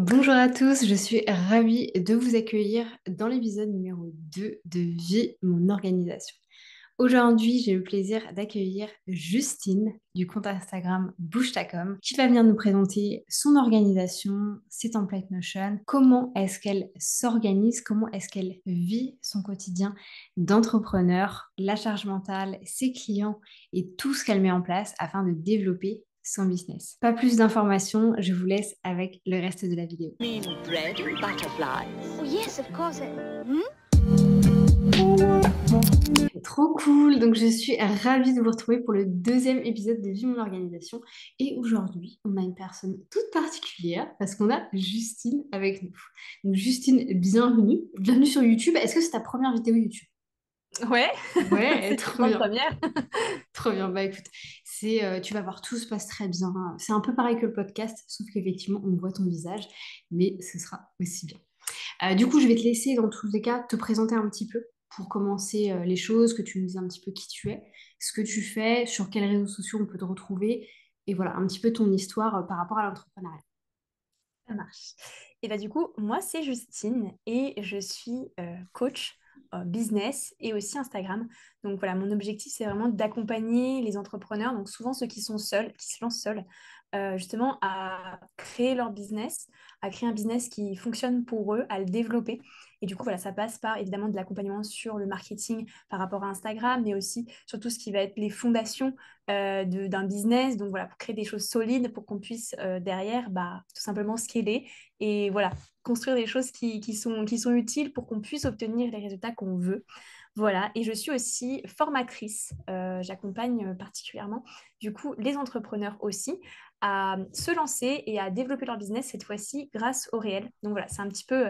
Bonjour à tous, je suis ravie de vous accueillir dans l'épisode numéro 2 de Vie, mon organisation. Aujourd'hui, j'ai le plaisir d'accueillir Justine du compte Instagram Bouge.com qui va venir nous présenter son organisation, ses templates Notion, comment est-ce qu'elle s'organise, comment est-ce qu'elle vit son quotidien d'entrepreneur, la charge mentale, ses clients et tout ce qu'elle met en place afin de développer son business. Pas plus d'informations, je vous laisse avec le reste de la vidéo. Mean bread and butterflies. Oh, yes, of course. Hmm? Trop cool, donc je suis ravie de vous retrouver pour le deuxième épisode de Vie mon organisation. Et aujourd'hui, on a une personne toute particulière parce qu'on a Justine avec nous. Donc Justine, bienvenue sur YouTube. Est-ce que c'est ta première vidéo YouTube? Ouais, Ouais, c'est trop ma bien, première. trop bien. Bah écoute, tu vas voir, tout se passe très bien. C'est un peu pareil que le podcast, sauf qu'effectivement, on voit ton visage, mais ce sera aussi bien. Du coup, je vais te laisser dans tous les cas te présenter un petit peu pour commencer les choses, que tu nous dises un petit peu qui tu es, ce que tu fais, sur quels réseaux sociaux on peut te retrouver, et voilà, un petit peu ton histoire par rapport à l'entrepreneuriat. Ça marche. Et bah du coup, moi c'est Justine et je suis coach business et aussi Instagram. Donc voilà, mon objectif c'est vraiment d'accompagner les entrepreneurs, donc souvent ceux qui sont seuls, qui se lancent seuls, justement à créer leur business, à créer un business qui fonctionne pour eux, à le développer. Et du coup, voilà, ça passe par évidemment de l'accompagnement sur le marketing par rapport à Instagram, mais aussi sur tout ce qui va être les fondations d'un business. Donc voilà, pour créer des choses solides pour qu'on puisse derrière tout simplement scaler et voilà, construire des choses qui sont utiles pour qu'on puisse obtenir les résultats qu'on veut. Voilà, et je suis aussi formatrice. J'accompagne particulièrement du coup les entrepreneurs aussi à se lancer et à développer leur business cette fois-ci grâce au réel. Donc voilà, c'est un petit peu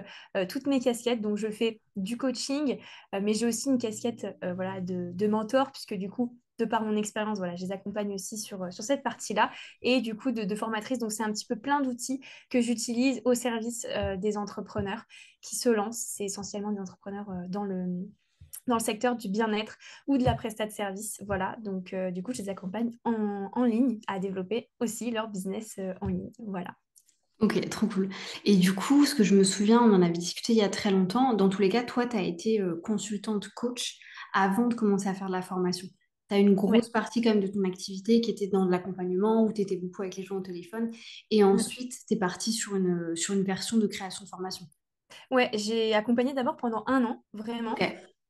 toutes mes casquettes. Donc je fais du coaching, mais j'ai aussi une casquette voilà, de mentor puisque du coup de par mon expérience, voilà, je les accompagne aussi sur cette partie-là et du coup de formatrice. Donc, c'est un petit peu plein d'outils que j'utilise au service des entrepreneurs qui se lancent. C'est essentiellement des entrepreneurs dans le secteur du bien-être ou de la prestat de service. Voilà, donc du coup, je les accompagne en ligne à développer aussi leur business en ligne. Voilà. Ok, trop cool. Et du coup, ce que je me souviens, on en avait discuté il y a très longtemps. Dans tous les cas, toi, tu as été consultante coach avant de commencer à faire de la formation. Tu as une Ouais. grosse partie quand même de ton activité qui était dans de l'accompagnement, où tu étais beaucoup avec les gens au téléphone. Et Mm. ensuite, tu es partie sur une version de création de formation. Ouais, j'ai accompagné d'abord pendant un an, Ok. vraiment.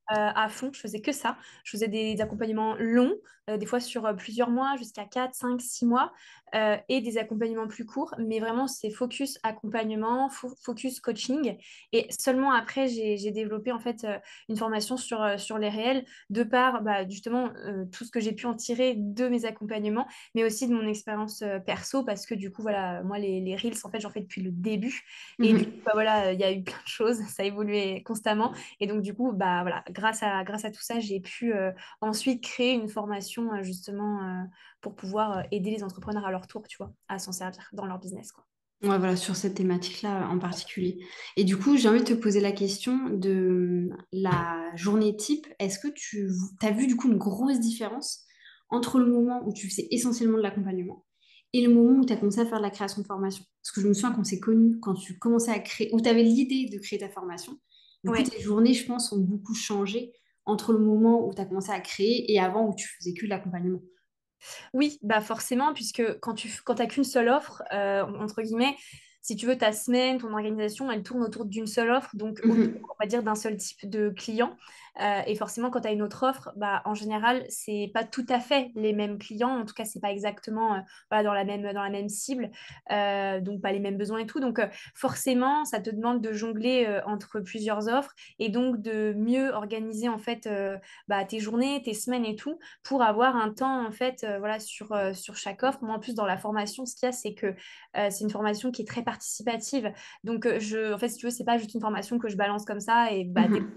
À fond, je faisais que ça. Je faisais des accompagnements longs, des fois sur plusieurs mois, jusqu'à 4 5 6 mois, et des accompagnements plus courts, mais vraiment c'est focus accompagnement, focus coaching. Et seulement après, j'ai développé en fait une formation sur les réels, de par justement tout ce que j'ai pu en tirer de mes accompagnements, mais aussi de mon expérience perso, parce que du coup, voilà, moi les reels, en fait, j'en fais depuis le début. Et du coup, Mhm. voilà, il y a eu plein de choses, ça a évolué constamment. Et donc, du coup, voilà, grâce à tout ça, j'ai pu ensuite créer une formation justement pour pouvoir aider les entrepreneurs à leur tour, tu vois, à s'en servir dans leur business, quoi. Ouais, voilà, sur cette thématique-là en particulier. Et du coup, j'ai envie de te poser la question de la journée type. Est-ce que tu as vu du coup une grosse différence entre le moment où tu faisais essentiellement de l'accompagnement et le moment où tu as commencé à faire de la création de formation? Parce que je me souviens qu'on s'est connus quand tu commençais à créer, où tu avais l'idée de créer ta formation. Du coup, Ouais. tes journées, je pense, ont beaucoup changé entre le moment où tu as commencé à créer et avant où tu faisais que de l'accompagnement. Oui, bah forcément, puisque quand t'as qu'une seule offre, entre guillemets, si tu veux, ta semaine, ton organisation, elle tourne autour d'une seule offre, donc autour, Mhm. on va dire, d'un seul type de client. Et forcément, quand tu as une autre offre, en général, c'est pas tout à fait les mêmes clients. En tout cas, c'est pas exactement voilà, dans la même cible, donc pas les mêmes besoins et tout. Donc forcément, ça te demande de jongler entre plusieurs offres et donc de mieux organiser en fait tes journées, tes semaines et tout pour avoir un temps en fait voilà sur chaque offre. Moi en plus dans la formation ce qu'il y a c'est que c'est une formation qui est très participative. Donc en fait si tu veux c'est pas juste une formation que je balance comme ça et Mhm.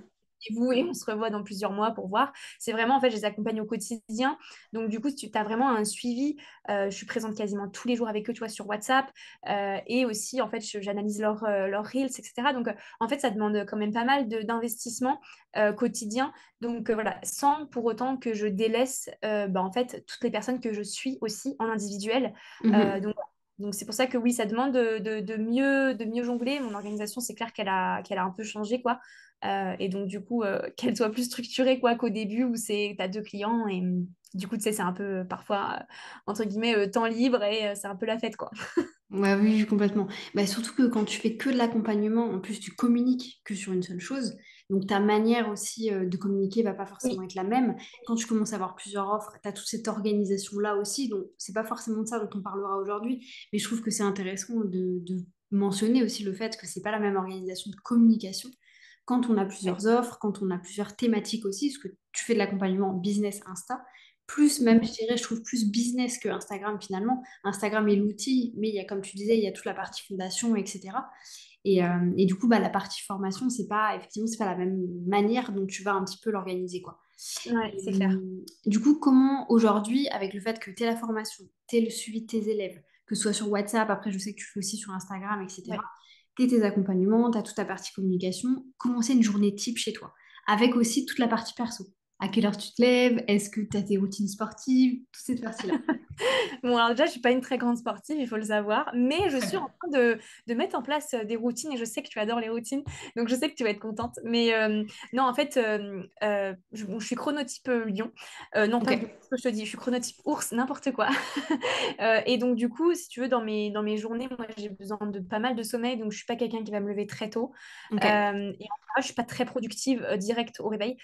vous et on se revoit dans plusieurs mois pour voir. C'est vraiment, en fait, je les accompagne au quotidien. Donc, du coup, tu as vraiment un suivi. Je suis présente quasiment tous les jours avec eux, tu vois, sur WhatsApp. Et aussi, en fait, j'analyse leurs Reels, etc. Donc, en fait, ça demande quand même pas mal d'investissement quotidien. Donc, voilà, sans pour autant que je délaisse, en fait, toutes les personnes que je suis aussi en individuel. Donc, Mhm. Donc c'est pour ça que oui, ça demande de mieux jongler. Mon organisation, c'est clair qu'elle a un peu changé, quoi. Et donc du coup, qu'elle soit plus structurée, quoi, qu'au début où t'as deux clients et du coup, tu sais, c'est un peu parfois, entre guillemets, temps libre et c'est un peu la fête, quoi. Ouais, oui, oui, complètement. Bah, surtout que quand tu fais que de l'accompagnement, en plus tu communiques que sur une seule chose. Donc ta manière aussi de communiquer va pas forcément Oui, être la même. Quand tu commences à avoir plusieurs offres, tu as toute cette organisation-là aussi. Donc c'est pas forcément de ça dont on parlera aujourd'hui. Mais je trouve que c'est intéressant de mentionner aussi le fait que c'est pas la même organisation de communication. Quand on a ouais. plusieurs offres, quand on a plusieurs thématiques aussi, parce que tu fais de l'accompagnement business Insta, plus même, Mhm. je dirais, je trouve plus business que Instagram finalement. Instagram est l'outil, mais il y a, comme tu disais, il y a toute la partie fondation, etc. Et du coup, bah, la partie formation, c'est pas, effectivement, c'est pas la même manière dont tu vas un petit peu l'organiser, quoi. Ouais, c'est clair. Du coup, comment aujourd'hui, avec le fait que tu es la formation, tu es le suivi de tes élèves, que ce soit sur WhatsApp, après je sais que tu fais aussi sur Instagram, etc., Ouais. tu tes accompagnements, tu as toute ta partie communication, comment c'est une journée type chez toi? Avec aussi toute la partie perso. À quelle heure tu te lèves? Est-ce que tu as tes routines sportives? Toute cette partie-là. Bon, alors déjà, je suis pas une très grande sportive, il faut le savoir, mais je Très suis en bien. train de mettre en place des routines et je sais que tu adores les routines, donc je sais que tu vas être contente. Mais non, en fait, bon, je suis chronotype lion. Non, Ok, pas lion, ce que je te dis, je suis chronotype ours, n'importe quoi. Et donc, du coup, si tu veux, dans mes journées, moi, j'ai besoin de pas mal de sommeil, donc je suis pas quelqu'un qui va me lever très tôt. ok, Et en général, je suis pas très productive direct au réveil.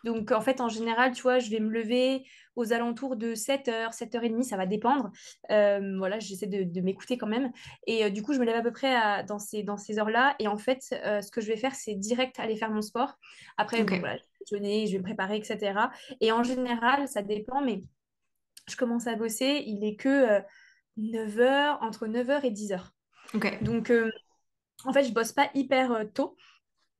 Donc, en fait, en général, tu vois, je vais me lever aux alentours de 7h, 7h30, ça va dépendre. Voilà, j'essaie de m'écouter quand même. Et du coup, je me lève à peu près dans ces heures-là. Et en fait, ce que je vais faire, c'est direct aller faire mon sport. Après, bon, ok, voilà, je vais déjeuner, je vais me préparer, etc. Et en général, ça dépend, mais je commence à bosser, il est que 9h, entre 9h et 10h. ok, Donc, en fait, je bosse pas hyper tôt.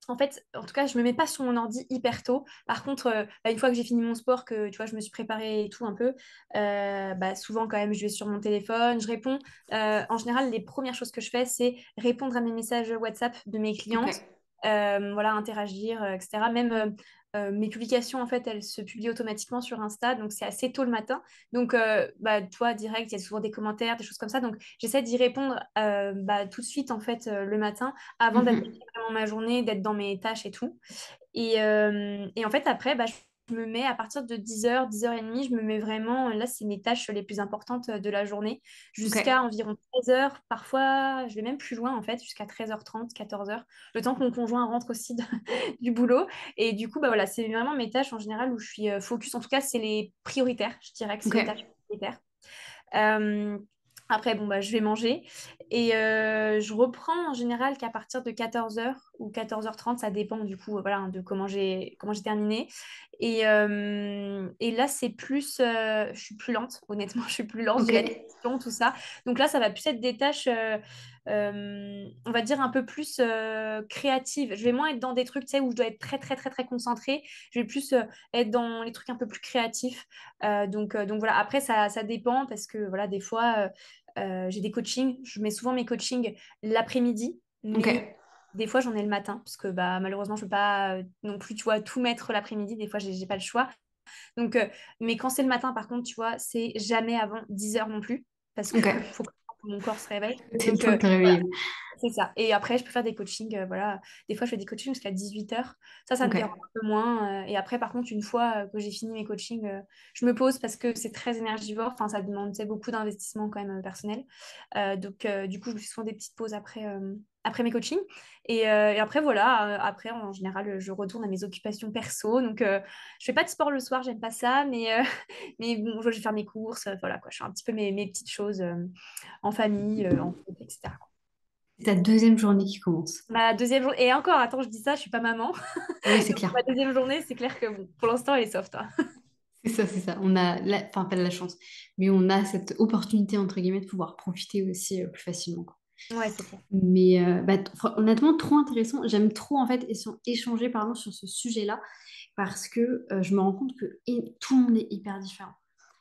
En fait, en tout cas, je me mets pas sur mon ordi hyper tôt. Par contre, bah, une fois que j'ai fini mon sport, que tu vois, je me suis préparée et tout un peu, bah, souvent quand même, je vais sur mon téléphone, je réponds. En général, les premières choses que je fais, c'est répondre à mes messages WhatsApp de mes ok, clientes, voilà, interagir, etc. Même mes publications, en fait, elles se publient automatiquement sur Insta, donc c'est assez tôt le matin. Donc, bah, toi, direct, il y a souvent des commentaires, des choses comme ça. Donc, j'essaie d'y répondre bah, tout de suite, en fait, le matin, avant d'attaquer mhm, vraiment ma journée, d'être dans mes tâches et tout. Et en fait, après, bah, je me mets à partir de 10h, 10h30, je me mets vraiment, là, c'est mes tâches les plus importantes de la journée, ok, jusqu'à environ 13h. Parfois, je vais même plus loin, en fait, jusqu'à 13h30, 14h, le temps que mon conjoint rentre aussi du boulot. Et du coup, bah, voilà, c'est vraiment mes tâches en général où je suis focus. En tout cas, c'est les prioritaires, je dirais que c'est ok, les tâches prioritaires. Euh, Après, bon, bah, je vais manger et je reprends en général qu'à partir de 14h ou 14h30, ça dépend du coup voilà, de comment j'ai terminé. Et là, c'est plus, je suis plus lente, honnêtement, je suis plus lente, j'ai ok, la digestion, tout ça. Donc là, ça va plus être des tâches, on va dire, un peu plus créatives. Je vais moins être dans des trucs, tu sais, où je dois être très, très, très, très concentrée. Je vais plus être dans les trucs un peu plus créatifs. Donc voilà, après, ça dépend parce que voilà, des fois, j'ai des coachings. Je mets souvent mes coachings l'après-midi, ok, mais des fois, j'en ai le matin parce que bah, malheureusement, je ne peux pas non plus, tu vois, tout mettre l'après-midi. Des fois, j'ai pas le choix. Donc, mais quand c'est le matin, par contre, tu vois, c'est jamais avant 10h non plus parce que ok. faut que mon corps se réveille. C'est le Donc, temps de te voilà, réveiller. c'est ça. Et après, je peux faire des coachings, voilà. Des fois, je fais des coachings jusqu'à 18h. Ça me Ok, dérange un peu moins. Et après, par contre, une fois que j'ai fini mes coachings, je me pose parce que c'est très énergivore. Enfin, ça demande, tu sais, beaucoup d'investissement quand même personnel. Donc, du coup, je me fais souvent des petites pauses après mes coachings. Et après, voilà. Après, en général, je retourne à mes occupations perso. Donc, je fais pas de sport le soir, j'aime pas ça. Mais bon, je vais faire mes courses. Voilà, quoi. Je fais un petit peu mes petites choses en famille, en couple, etc. c'est ta deuxième journée qui commence. Ma deuxième journée, et encore, attends, je dis ça, je suis pas maman. Oui, c'est Donc, ma clair. deuxième journée, c'est clair que bon, pour l'instant, elle est soft, hein. C'est ça, c'est ça. On a, enfin, pas de la chance, mais on a cette opportunité, entre guillemets, de pouvoir profiter aussi plus facilement, quoi. Ouais, c'est clair. Mais bah, honnêtement, trop intéressant. J'aime trop, en fait, échanger pardon, sur ce sujet-là parce que je me rends compte que tout le monde est hyper différent.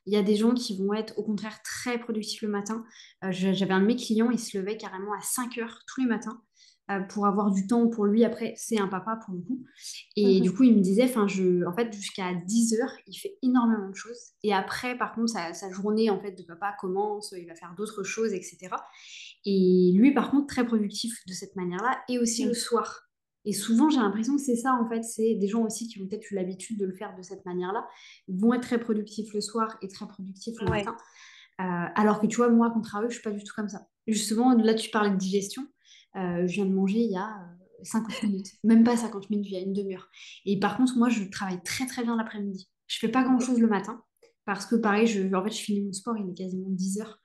Il y a des gens qui vont être au contraire très productifs le matin. J'avais un de mes clients, il se levait carrément à 5 heures tous les matins. pour avoir du temps pour lui. Après, c'est un papa pour le coup. Et du Mhm. coup, il me disait, enfin, en fait, jusqu'à 10 heures, il fait énormément de choses. Et après, par contre, sa journée en fait, de papa commence, il va faire d'autres choses, etc. Et lui, par contre, très productif de cette manière-là, et aussi le Oui. soir. Et souvent, j'ai l'impression que c'est ça, en fait, c'est des gens aussi qui ont peut-être eu l'habitude de le faire de cette manière-là, vont être très productifs le soir et très productifs le Ouais. matin. Alors que tu vois, moi, contrario, je suis pas du tout comme ça. Justement, là, tu parlais de digestion. Je viens de manger il y a 50 minutes, même pas 50 minutes, il y a une demi-heure. Et par contre, moi, je travaille très très bien l'après-midi. Je fais pas Ok. grand-chose le matin parce que pareil, en fait, je finis mon sport, il est quasiment 10 heures.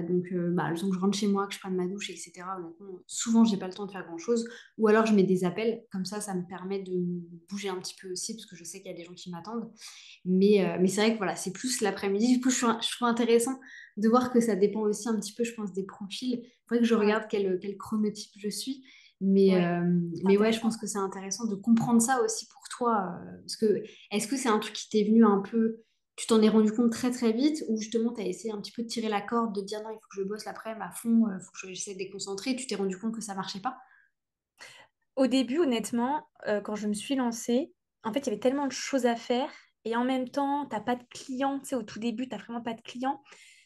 Donc, bah, le temps que je rentre chez moi, que je prenne ma douche, etc. Honnêtement, souvent, j'ai pas le temps de faire grand-chose. Ou alors, je mets des appels. Comme ça me permet de bouger un petit peu aussi parce que je sais qu'il y a des gens qui m'attendent. Mais c'est vrai que voilà, c'est plus l'après-midi. Du coup, je trouve intéressant de voir que ça dépend aussi un petit peu, je pense, des profils. Il faudrait que je Ouais. regarde quel chronotype je suis. Mais, Ouais. euh, C'est mais ouais, je pense intéressant. que c'est intéressant de comprendre ça aussi pour toi. Parce que est-ce que c'est un truc qui t'est venu un peu, tu t'en es rendu compte très très vite, ou justement tu as essayé un petit peu de tirer la corde, de dire non, il faut que je bosse l'après-midi à fond, il faut que j'essaie de déconcentrer, et tu t'es rendu compte que ça marchait pas? Au début, honnêtement, quand je me suis lancée, en fait, il y avait tellement de choses à faire. Et en même temps, t'as pas de clients. Tu sais, au tout début, t'as vraiment pas de clients.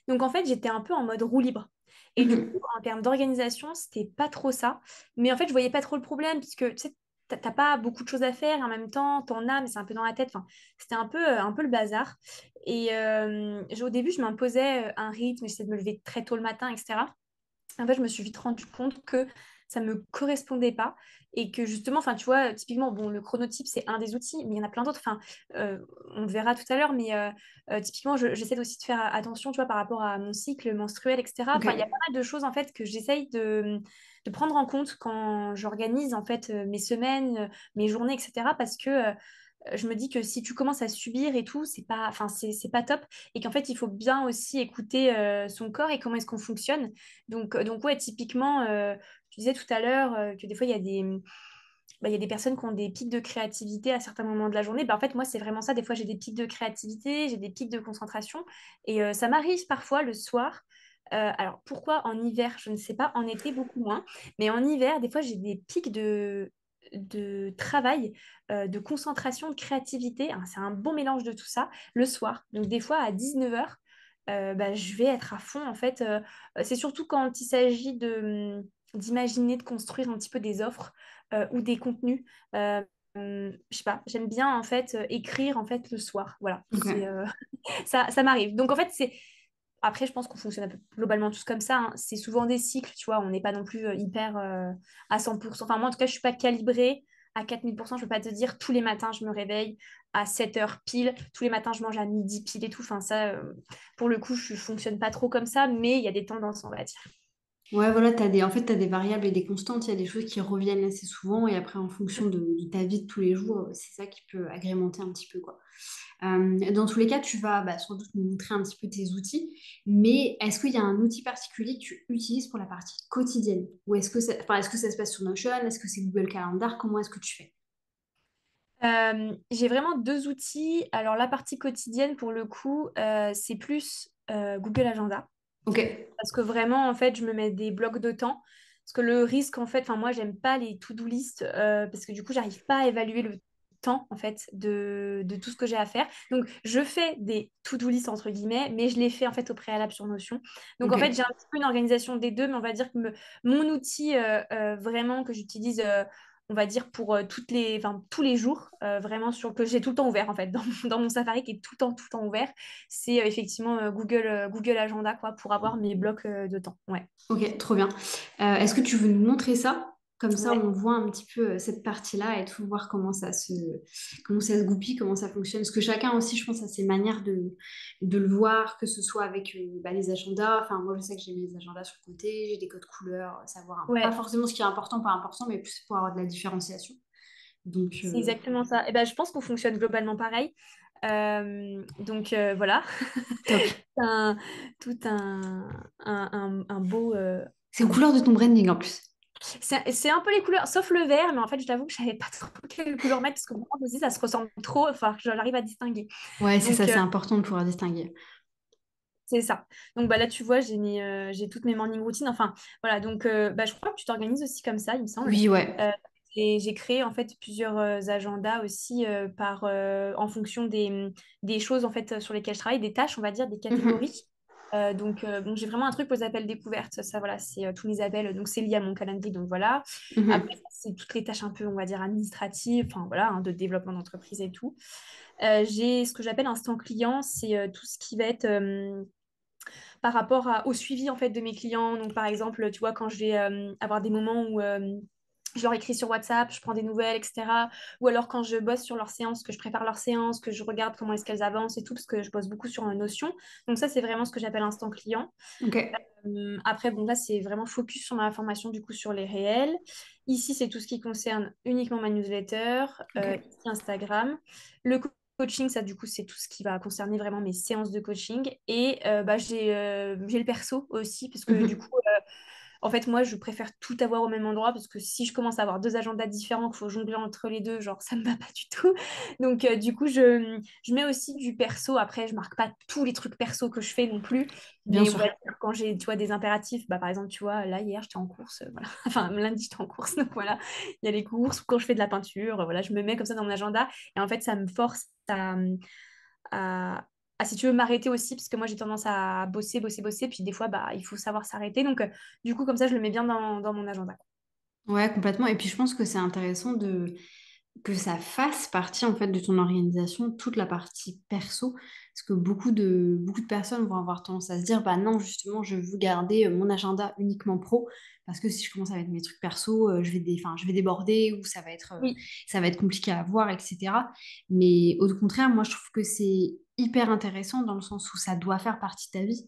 Donc, en fait, j'étais un peu en mode roue libre. Et du coup, Mhm. en termes d'organisation, c'était pas trop ça. Mais en fait, je voyais pas trop le problème, puisque tu sais, t'as pas beaucoup de choses à faire. Et en même temps, t'en as, mais c'est un peu dans la tête. Enfin, c'était un peu le bazar. Et au début, je m'imposais un rythme, j'essayais de me lever très tôt le matin, etc. En fait, je me suis vite rendu compte que ça me correspondait pas et que justement, enfin, tu vois, typiquement, bon, le chronotype, c'est un des outils, mais il y en a plein d'autres. Enfin, on le verra tout à l'heure, mais typiquement, j'essaie aussi de faire attention, tu vois, par rapport à mon cycle menstruel, etc. Ok. Enfin, il y a pas mal de choses, en fait, que j'essaye de prendre en compte quand j'organise, en fait, mes semaines, mes journées, etc. Parce que je me dis que si tu commences à subir et tout, c'est pas, enfin, c'est pas top. Et qu'en fait, il faut bien aussi écouter son corps et comment est-ce qu'on fonctionne. Donc ouais, typiquement, tu disais tout à l'heure que des fois, il y a des personnes qui ont des pics de créativité à certains moments de la journée. Bah, en fait, moi, c'est vraiment ça. Des fois, j'ai des pics de créativité, j'ai des pics de concentration. Et ça m'arrive parfois le soir. Alors, pourquoi en hiver? Je ne sais pas. En été, beaucoup moins. Mais en hiver, des fois, j'ai des pics de travail, de concentration, de créativité. Hein, c'est un bon mélange de tout ça le soir. Donc, des fois, à 19h, bah, je vais être à fond. En fait, c'est surtout quand il s'agit d'imaginer, de construire un petit peu des offres ou des contenus. Je sais pas, j'aime bien en fait écrire en fait le soir. Voilà, c'est Ok. ça m'arrive. Donc en fait, c'est après, je pense qu'on fonctionne un peu globalement tous comme ça. Hein. C'est souvent des cycles, tu vois. On n'est pas non plus hyper à 100%. Enfin, moi, en tout cas, je suis pas calibrée à 4000%. Je peux pas te dire tous les matins, je me réveille à 7 heures pile. Tous les matins, je mange à midi pile et tout. Enfin, ça, pour le coup, je fonctionne pas trop comme ça, mais il y a des tendances, on va dire. Ouais, voilà, en fait, tu as des variables et des constantes. Il y a des choses qui reviennent assez souvent et après, en fonction de ta vie de tous les jours, c'est ça qui peut agrémenter un petit peu, quoi. Dans tous les cas, tu vas bah, sans doute nous montrer un petit peu tes outils, mais est-ce qu'il y a un outil particulier que tu utilises pour la partie quotidienne? Ou est-ce que ça se passe sur Notion? Est-ce que c'est Google Calendar? Comment est-ce que tu fais? J'ai vraiment deux outils. Alors, la partie quotidienne, pour le coup, c'est plus Google Agenda. Ok, Parce que vraiment, en fait, je me mets des blocs de temps. Parce que le risque, en fait, enfin, moi, j'aime pas les to-do list parce que du coup, j'arrive pas à évaluer le temps, en fait, de tout ce que j'ai à faire. Donc, je fais des to-do list, entre guillemets, mais je les fais, en fait, au préalable sur Notion. Donc, en fait, ok. j'ai un petit peu une organisation des deux, mais on va dire que mon outil vraiment que j'utilise, on va dire, pour enfin, tous les jours, vraiment, que j'ai tout le temps ouvert, en fait, dans mon Safari, qui est tout le temps ouvert c'est effectivement Google Agenda quoi, pour avoir mes blocs de temps. Ouais. Ok, trop bien. Est-ce que tu veux nous montrer ça? Comme ça, Ouais. on voit un petit peu cette partie-là et tout, voir comment ça se goupille, comment ça fonctionne. Parce que chacun aussi, je pense, a ses manières de le voir, que ce soit avec bah, les agendas. Enfin, moi, je sais que j'ai mes agendas sur le côté, j'ai des codes couleurs, savoir pas Ouais, forcément ce qui est important, pas important, mais plus pour avoir de la différenciation. Donc, c'est exactement ça. Et ben, je pense qu'on fonctionne globalement pareil. Donc voilà, top. un, tout un beau. C'est aux couleurs de ton branding en plus. C'est un peu les couleurs, sauf le vert, mais en fait, je t'avoue que je savais pas trop quelle couleur mettre parce que vraiment aussi, ça se ressemble trop. Enfin, je l'arrive à distinguer. Ouais, c'est ça, Donc, c'est important de pouvoir distinguer. C'est ça. Donc bah, là, tu vois, j'ai toutes mes morning routines. Enfin, voilà. Donc, je crois que tu t'organises aussi comme ça, il me semble. Oui, ouais. Euh, et j'ai créé en fait plusieurs agendas aussi en fonction des choses en fait sur lesquelles je travaille, des tâches, on va dire, des Mhm. catégories. Donc j'ai vraiment un truc aux appels découvertes. Ça, voilà, c'est tous mes appels. Donc, c'est lié à mon calendrier. Donc, voilà. Après, Mhm. ça, c'est toutes les tâches un peu, on va dire, administratives, enfin, voilà, hein, de développement d'entreprise et tout. J'ai ce que j'appelle instant client. C'est tout ce qui va être par rapport au suivi en fait de mes clients. Donc par exemple, tu vois, quand je vais avoir des moments où je leur écris sur WhatsApp, je prends des nouvelles, etc. Ou alors quand je bosse sur leurs séances, que je prépare leurs séances, que je regarde comment est-ce qu'elles avancent et tout, parce que je bosse beaucoup sur Notion. Donc ça, c'est vraiment ce que j'appelle instant client. Ok. Après, bon, là, c'est vraiment focus sur ma formation, du coup, sur les réels. Ici, c'est tout ce qui concerne uniquement ma newsletter. Ok. Ici, Instagram. Le coaching, ça, du coup, c'est tout ce qui va concerner vraiment mes séances de coaching. Et j'ai le perso aussi, parce que du coup, Mhm. en fait, moi, je préfère tout avoir au même endroit parce que si je commence à avoir deux agendas différents, qu'il faut jongler entre les deux, genre, ça me va pas du tout. Donc, du coup, je mets aussi du perso. Après, je marque pas tous les trucs perso que je fais non plus. Bien Mais on va sûr. dire, quand j'ai, tu vois, des impératifs, bah, par exemple, tu vois, là, hier, j'étais en course, voilà. Enfin, lundi, j'étais en course. Donc, voilà, il y a les courses. Ou quand je fais de la peinture, voilà, je me mets comme ça dans mon agenda. Et en fait, ça me force à, si tu veux, m'arrêter aussi, parce que moi, j'ai tendance à bosser, bosser, bosser. Puis des fois, bah, il faut savoir s'arrêter. Donc, du coup, comme ça, je le mets bien dans mon agenda. Ouais, complètement. Et puis je pense que c'est intéressant que ça fasse partie en fait de ton organisation, toute la partie perso, parce que beaucoup de personnes vont avoir tendance à se dire, bah non, justement, je veux garder mon agenda uniquement pro, parce que si je commence à mettre mes trucs perso, enfin, je vais déborder ou Oui, ça va être compliqué à voir, etc. Mais au contraire, moi, je trouve que c'est hyper intéressant dans le sens où ça doit faire partie de ta vie.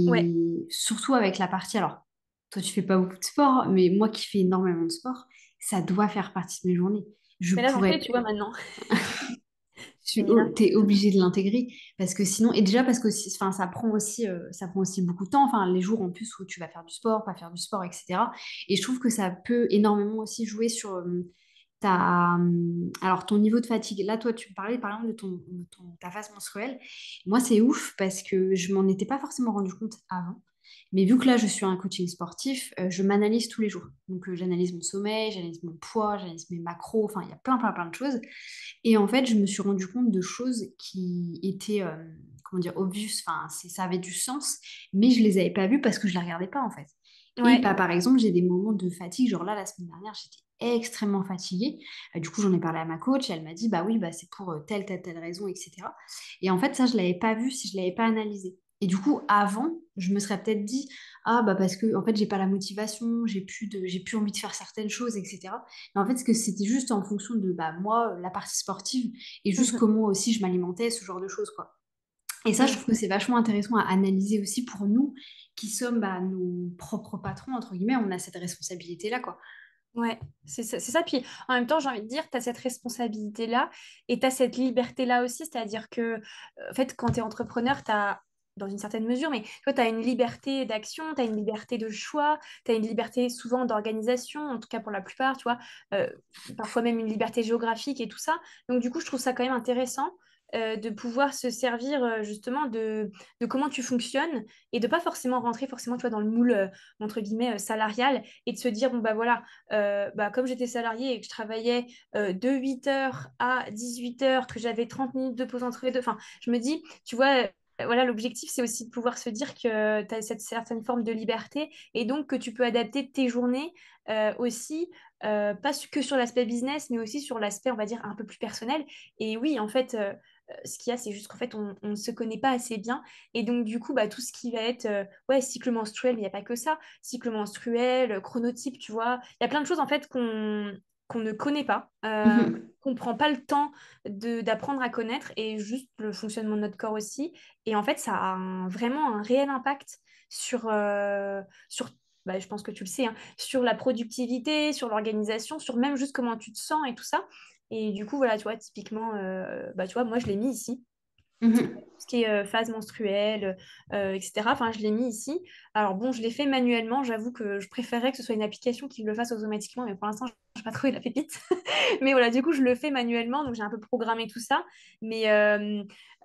ouais. Et surtout avec la partie, alors, toi, tu fais pas beaucoup de sport, mais moi qui fais énormément de sport, ça doit faire partie de mes journées. Je Mais là, j'en fais, pourrais tu vois, maintenant. t'es obligé de l'intégrer parce que sinon, et déjà parce que enfin, ça prend aussi beaucoup de temps, enfin, les jours en plus où tu vas faire du sport, pas faire du sport, etc. Et je trouve que ça peut énormément aussi jouer sur alors ton niveau de fatigue. Là, toi, tu me parlais par exemple de ta phase menstruelle. Moi, c'est ouf parce que je m'en étais pas forcément rendu compte avant. Mais vu que là, je suis un coaching sportif, je m'analyse tous les jours. Donc, j'analyse mon sommeil, j'analyse mon poids, j'analyse mes macros, enfin, il y a plein, plein, plein de choses. Et en fait, je me suis rendu compte de choses qui étaient, comment dire, obvious, enfin, ça avait du sens, mais je les avais pas vues parce que je les regardais pas, en fait. Et Ouais. bah, par exemple, j'ai des moments de fatigue, genre là, la semaine dernière, j'étais extrêmement fatiguée. Du coup, j'en ai parlé à ma coach, et elle m'a dit, bah oui, bah, c'est pour telle, telle, telle raison, etc. Et en fait, ça, je l'avais pas vu si je l'avais pas analysé. Et du coup, avant, je me serais peut-être dit, ah, bah parce que, en fait, j'ai pas la motivation, j'ai plus envie de faire certaines choses, etc. Mais en fait, ce que c'était juste en fonction de bah, moi, la partie sportive, et juste Mhm. comment aussi je m'alimentais, ce genre de choses, quoi. Et ça, je Mm. trouve que c'est vachement intéressant à analyser aussi pour nous, qui sommes bah, nos propres patrons, entre guillemets, on a cette responsabilité-là, quoi. Ouais, c'est ça, c'est ça. Puis en même temps, j'ai envie de dire, tu as cette responsabilité-là et tu as cette liberté-là aussi. C'est-à-dire que, en fait, quand tu es entrepreneur, tu as, dans une certaine mesure, mais toi, tu as une liberté d'action, tu as une liberté de choix, tu as une liberté souvent d'organisation, en tout cas pour la plupart, tu vois, euh, parfois même une liberté géographique et tout ça. Donc, du coup, je trouve ça quand même intéressant. De pouvoir se servir justement de comment tu fonctionnes et de pas forcément rentrer forcément tu vois, dans le moule entre guillemets salarial et de se dire bon bah voilà comme j'étais salariée et que je travaillais de 8 heures à 18 heures, que j'avais 30 minutes de pause entre les deux, enfin, je me dis, tu vois, voilà, l'objectif, c'est aussi de pouvoir se dire que tu as cette certaine forme de liberté et donc que tu peux adapter tes journées aussi, pas que sur l'aspect business, mais aussi sur l'aspect, on va dire, un peu plus personnel. Et oui, en fait, ce qu'il y a, c'est juste qu'en fait, on ne se connaît pas assez bien. Et donc, du coup, bah, tout ce qui va être ouais, cycle menstruel, mais il n'y a pas que ça. Cycle menstruel, chronotype, tu vois. Il y a plein de choses, en fait, qu'on ne connaît pas, Mhm. qu'on ne prend pas le temps d'apprendre à connaître et juste le fonctionnement de notre corps aussi. Et en fait, ça a vraiment un réel impact sur bah, je pense que tu le sais, hein, sur la productivité, sur l'organisation, sur même juste comment tu te sens et tout ça. Et du coup, voilà, tu vois, typiquement, bah, tu vois, moi, je l'ai mis ici Mhm. ce qui est phase menstruelle, etc. Enfin, je l'ai mis ici. Alors bon, je l'ai fait manuellement. J'avoue que je préférerais que ce soit une application qui le fasse automatiquement, mais pour l'instant, je n'ai pas trouvé la pépite. Mais voilà, du coup, je le fais manuellement, donc j'ai un peu programmé tout ça. Mais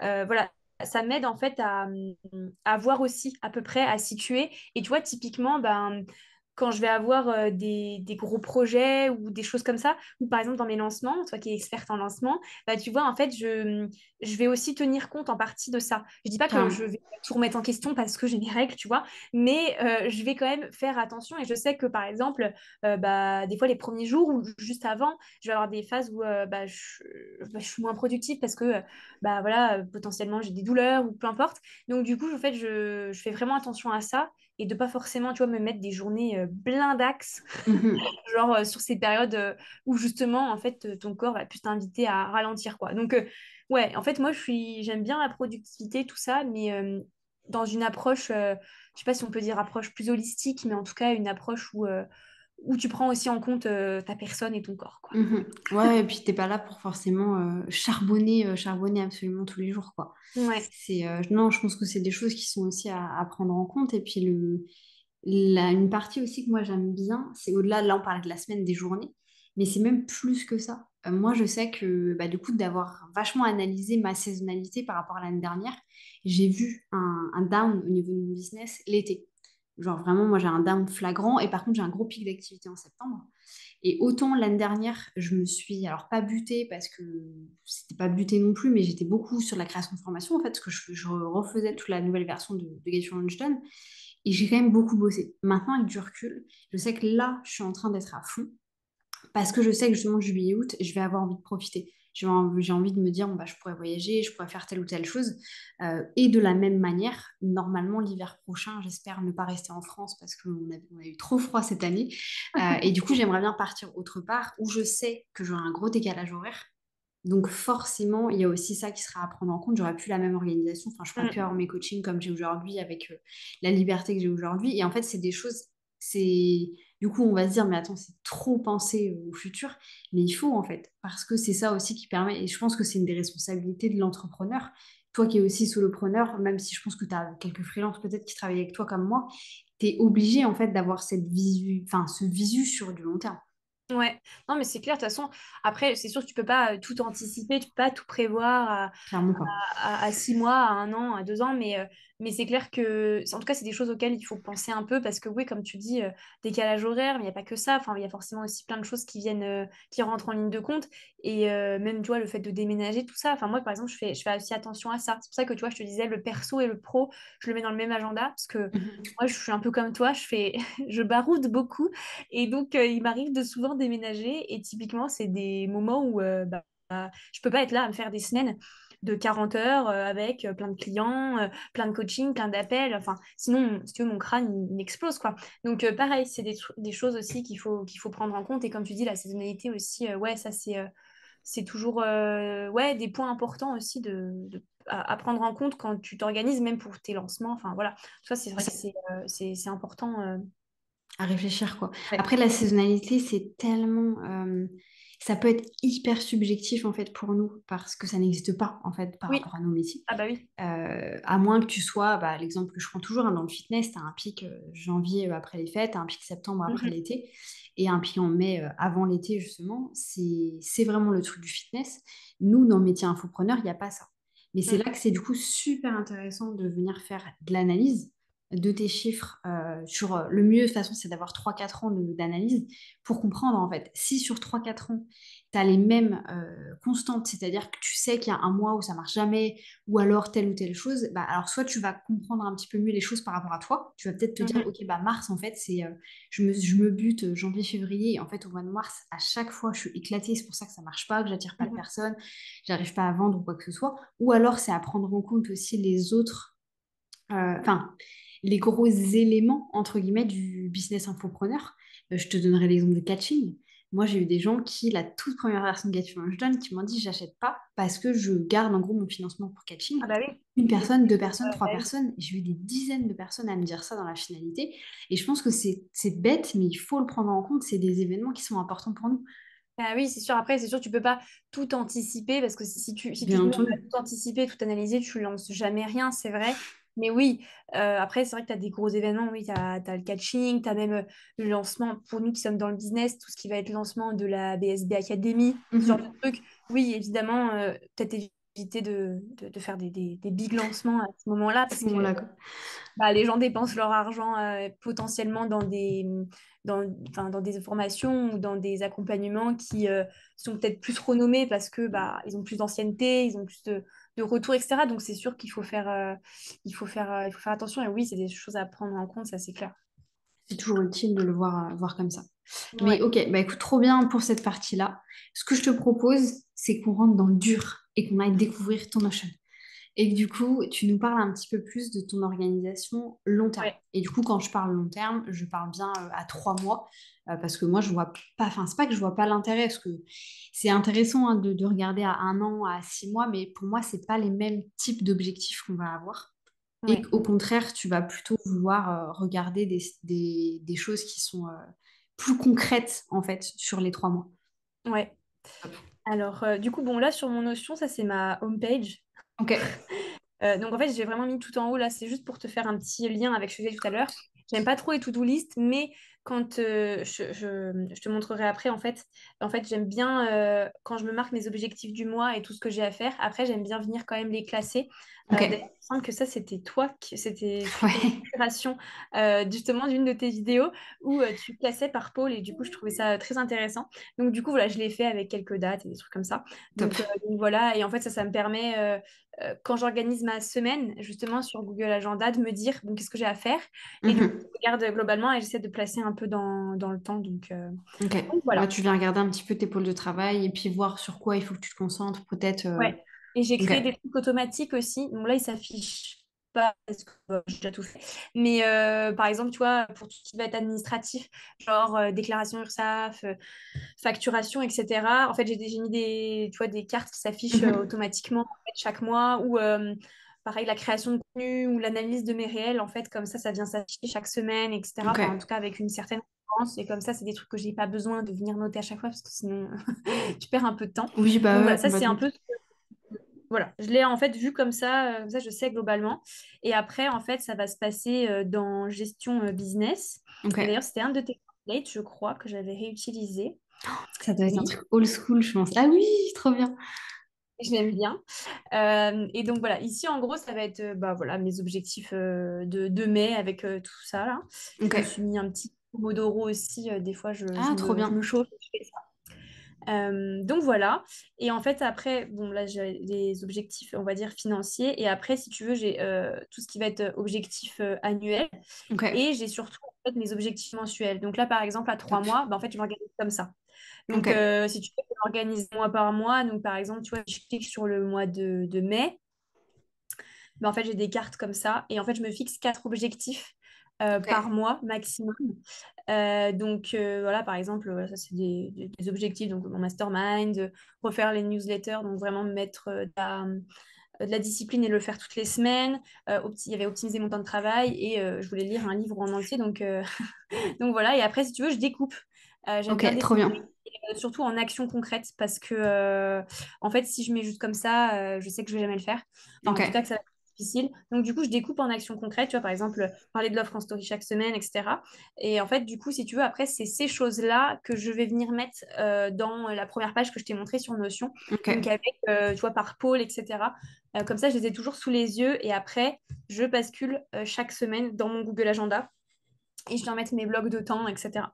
voilà, ça m'aide en fait à voir aussi à peu près, à situer. Et tu vois, typiquement, ben, quand je vais avoir des gros projets ou des choses comme ça, ou par exemple dans mes lancements, toi qui es experte en lancement, bah, tu vois, en fait, je vais aussi tenir compte en partie de ça. Je dis pas que je Carrément. vais tout remettre en question parce que j'ai mes règles, tu vois, mais je vais quand même faire attention. Et je sais que par exemple, bah, des fois les premiers jours ou juste avant, je vais avoir des phases où je suis moins productive parce que bah, voilà, potentiellement j'ai des douleurs ou peu importe. Donc du coup, en fait, je fais vraiment attention à ça et de pas forcément, tu vois, me mettre des journées blindax, Mhm. genre sur ces périodes où justement, en fait, ton corps va plus t'inviter à ralentir, quoi. Donc, ouais, en fait, moi, j'aime bien la productivité, tout ça, mais dans une approche, je sais pas si on peut dire approche plus holistique, mais en tout cas, une approche où tu prends aussi en compte ta personne et ton corps, quoi. Mhm. Ouais, et puis t'es pas là pour forcément charbonner absolument tous les jours, quoi. Ouais. Non, je pense que c'est des choses qui sont aussi à prendre en compte. Et puis une partie aussi que moi j'aime bien, c'est au-delà, là on parle de la semaine, des journées, mais c'est même plus que ça. Moi je sais que bah, du coup d'avoir vachement analysé ma saisonnalité par rapport à l'année dernière, j'ai vu un down au niveau de mon business l'été. Genre vraiment, moi j'ai un down flagrant et par contre j'ai un gros pic d'activité en septembre. Et autant l'année dernière, je me suis, alors pas butée parce que c'était pas buté non plus, mais j'étais beaucoup sur la création de formation en fait, parce que je refaisais toute la nouvelle version de Get Your Launch Done. Et j'ai quand même beaucoup bossé. Maintenant, avec du recul, je sais que là, je suis en train d'être à fond parce que je sais que justement, juillet-août, je vais avoir envie de profiter. J'ai envie de me dire, bon, bah, je pourrais voyager, je pourrais faire telle ou telle chose. Et de la même manière, normalement, l'hiver prochain, j'espère ne pas rester en France parce on a eu trop froid cette année. Et du coup, j'aimerais bien partir autre part où je sais que j'aurai un gros décalage horaire. Donc forcément, il y a aussi ça qui sera à prendre en compte. J'aurais plus la même organisation. Enfin, je pourrais plus Mm. avoir mes coachings comme j'ai aujourd'hui avec la liberté que j'ai aujourd'hui. Et en fait, c'est des choses, c'est du coup, on va se dire, mais attends, c'est trop penser au futur. Mais il faut en fait, parce que c'est ça aussi qui permet. Et je pense que c'est une des responsabilités de l'entrepreneur. Toi qui es aussi solopreneur, même si je pense que tu as quelques freelances peut-être qui travaillent avec toi comme moi, tu es obligé en fait d'avoir cette visu, enfin ce visu sur du long terme. Ouais, non, mais c'est clair, de toute façon, après, c'est sûr que tu peux pas tout anticiper, tu peux pas tout prévoir Clairement pas. à 6 mois, à 1 an, à 2 ans, mais c'est clair que, en tout cas, c'est des choses auxquelles il faut penser un peu parce que, oui, comme tu dis, décalage horaire, mais il n'y a pas que ça. Enfin, il y a forcément aussi plein de choses qui viennent, qui rentrent en ligne de compte. Et même, tu vois, le fait de déménager, tout ça. Enfin, moi, par exemple, je fais aussi attention à ça. C'est pour ça que, tu vois, je te disais, le perso et le pro, je le mets dans le même agenda parce que Mhm. moi, je suis un peu comme toi, je baroude beaucoup. Et donc, il m'arrive de souvent déménager. Et typiquement, c'est des moments où je peux pas être là à me faire des semaines de 40 heures avec plein de clients, plein de coaching, plein d'appels. Enfin, sinon, si tu veux, mon crâne, il explose, quoi. Donc, pareil, c'est des choses aussi qu'il faut prendre en compte. Et comme tu dis, la saisonnalité aussi, ouais, ça, c'est toujours ouais, des points importants aussi à prendre en compte quand tu t'organises, même pour tes lancements. Enfin, voilà. Ça, c'est vrai que c'est important. À réfléchir, quoi. Ouais. Après, la saisonnalité, c'est tellement... ça peut être hyper subjectif, en fait, pour nous, parce que ça n'existe pas, en fait, par Oui. rapport à nos métiers. Ah bah oui. À moins que tu sois, bah, l'exemple que je prends toujours, hein, dans le fitness, tu as un pic janvier après les fêtes, t'as un pic septembre après Mhm. l'été, et un pic en mai avant l'été, justement. C'est vraiment le truc du fitness. Nous, dans le métier infopreneur, il n'y a pas ça. Mais c'est Mm. là que c'est du coup super intéressant de venir faire de l'analyse de tes chiffres sur le mieux, de toute façon, c'est d'avoir 3 4 ans d'analyse pour comprendre, en fait, si sur 3 4 ans, tu as les mêmes constantes, c'est-à-dire que tu sais qu'il y a un mois où ça marche jamais, ou alors telle ou telle chose, bah, alors soit tu vas comprendre un petit peu mieux les choses par rapport à toi, tu vas peut-être te dire, Mhm. ok, bah mars, en fait, je me bute janvier, février, et en fait, au mois de mars, à chaque fois, je suis éclatée, c'est pour ça que ça marche pas, que j'attire pas de Mhm. personnes, j'arrive pas à vendre ou quoi que ce soit, ou alors c'est à prendre en compte aussi les autres enfin, les gros éléments, entre guillemets, du business infopreneur. Je te donnerai l'exemple de Catching. Moi, j'ai eu des gens qui, la toute première version de Get Your Launch Done, qui m'ont dit, j'achète pas parce que je garde en gros mon financement pour Catching. Ah bah oui. Une Et personne, deux personnes, trois bah oui. personnes. J'ai eu des dizaines de personnes à me dire ça dans la finalité. Et je pense que c'est bête, mais il faut le prendre en compte. C'est des événements qui sont importants pour nous, Ah oui, c'est sûr. Après, c'est sûr, tu peux pas tout anticiper parce que si tu bien te mets à entendu. tout anticiper, tout analyser, tu lances jamais rien, c'est vrai. Mais oui, après, c'est vrai que tu as des gros événements. Oui, tu as le catching, tu as même le lancement, pour nous qui sommes dans le business, tout ce qui va être lancement de la BSB Academy, ce genre de Mhm. truc. Oui, évidemment, peut-être éviter de faire des big lancements à ce moment-là À parce ce que moment-là, quoi. les gens dépensent leur argent potentiellement enfin, dans des formations ou dans des accompagnements qui sont peut-être plus renommés parce que ils ont plus d'ancienneté, ils ont plus de retours, etc. Donc c'est sûr qu'il faut il faut faire attention. Et oui, c'est des choses à prendre en compte, ça c'est clair. C'est toujours utile de le voir comme ça. Mais Ouais, ok, bah écoute, trop bien pour cette partie-là. Ce que je te propose, c'est qu'on rentre dans le dur et qu'on aille découvrir ton Notion. Et que du coup, tu nous parles un petit peu plus de ton organisation long terme. ouais, Et du coup, quand je parle long terme, je parle bien à 3 mois, parce que moi, je vois pas, enfin, c'est pas que je vois pas l'intérêt, parce que c'est intéressant hein, de regarder à 1 an, à 6 mois, mais pour moi, c'est pas les mêmes types d'objectifs qu'on va avoir. Et ouais, au contraire, tu vas plutôt vouloir regarder des choses qui sont plus concrètes, en fait, sur les 3 mois. ouais. Alors, du coup, bon, là, sur mon Notion, ça, c'est ma homepage. Ok. Donc en fait, j'ai vraiment mis tout en haut là, c'est juste pour te faire un petit lien avec ce que j'ai dit tout à l'heure. J'aime pas trop les to-do list, mais quand je te montrerai après, en fait j'aime bien quand je me marque mes objectifs du mois et tout ce que j'ai à faire. Après, j'aime bien venir quand même les classer. Ok. D'ailleurs, il me semble que ça, c'était toi, c'était suite à Ouais. l'inspiration justement d'une de tes vidéos où tu classais par pôle et du coup, je trouvais ça très intéressant. Donc du coup, voilà, je l'ai fait avec quelques dates et des trucs comme ça. Top. Donc voilà, et en fait, ça me permet quand j'organise ma semaine, justement sur Google Agenda, de me dire, bon, qu'est-ce que j'ai à faire? Et du coup, Mhm. je regarde globalement et j'essaie de placer un peu dans le temps. Ok. Donc, Ouais, voilà. tu viens regarder un petit peu tes pôles de travail et puis voir sur quoi il faut que tu te concentres, peut-être. Ouais. Et j'ai Ok. créé des trucs automatiques aussi. Donc là, ils s'affichent pas parce que j'ai déjà tout fait. Mais par exemple, tu vois, pour tout ce qui va être administratif, genre déclaration URSSAF, facturation, etc. En fait, j'ai mis tu vois, des cartes qui s'affichent Mhm. automatiquement en fait, chaque mois ou pareil, la création de contenu ou l'analyse de mes réels. En fait, comme ça vient s'afficher chaque semaine, etc. Ok. Enfin, en tout cas, avec une certaine fréquence. Et comme ça, c'est des trucs que j'ai pas besoin de venir noter à chaque fois parce que sinon, tu perds un peu de temps. Oui, bah Donc voilà, ouais, ça, c'est un complètement. peu voilà, je l'ai en fait vu comme ça je sais globalement. Et après, en fait, ça va se passer dans gestion business. Ok. Et d'ailleurs, c'était un de tes templates, je crois, que j'avais réutilisé. Ça doit être un Oui, truc old school, je pense. Ah oui, trop bien. je l'aime bien. Et donc voilà, ici en gros, ça va être voilà, mes objectifs de mai avec tout ça là. Je me Ok. suis mis un petit Pomodoro aussi. Des fois, Ah, trop je me bien. chauffe. Je fais donc voilà. Et en fait, après, bon, là, j'ai les objectifs, on va dire, financiers. Et après, si tu veux, j'ai tout ce qui va être objectif annuel. Ok. Et j'ai surtout en fait, mes objectifs mensuels. Donc là, par exemple, à trois Top. mois, en fait, je m'organise comme ça. Ok. Donc, si tu veux, je m'organise mois par mois. Donc, par exemple, tu vois, je clique sur le mois de mai. En fait, j'ai des cartes comme ça. Et en fait, je me fixe 4 objectifs par Ok. mois maximum. Voilà, par exemple, voilà, ça c'est des objectifs, donc mon mastermind, refaire les newsletters, donc vraiment mettre de la discipline et le faire toutes les semaines. Il y avait optimiser mon temps de travail et je voulais lire un livre en entier, donc voilà. Et après, si tu veux, je découpe. J'aime bien Ok, trop découper, bien. et, surtout en actions concrètes, parce que en fait, si je mets juste comme ça, je sais que je vais jamais le faire. Enfin, Ok. en tout cas, que ça va être difficile. Donc, du coup, je découpe en actions concrètes. Tu vois, par exemple, parler de l'offre en story chaque semaine, etc. Et en fait, du coup, si tu veux, après, c'est ces choses-là que je vais venir mettre dans la première page que je t'ai montrée sur Notion. Donc, Ok. avec, tu vois, par pôle, etc. Comme ça, je les ai toujours sous les yeux. Et après, je bascule chaque semaine dans mon Google Agenda et je viens mettre mes blocs de temps, etc.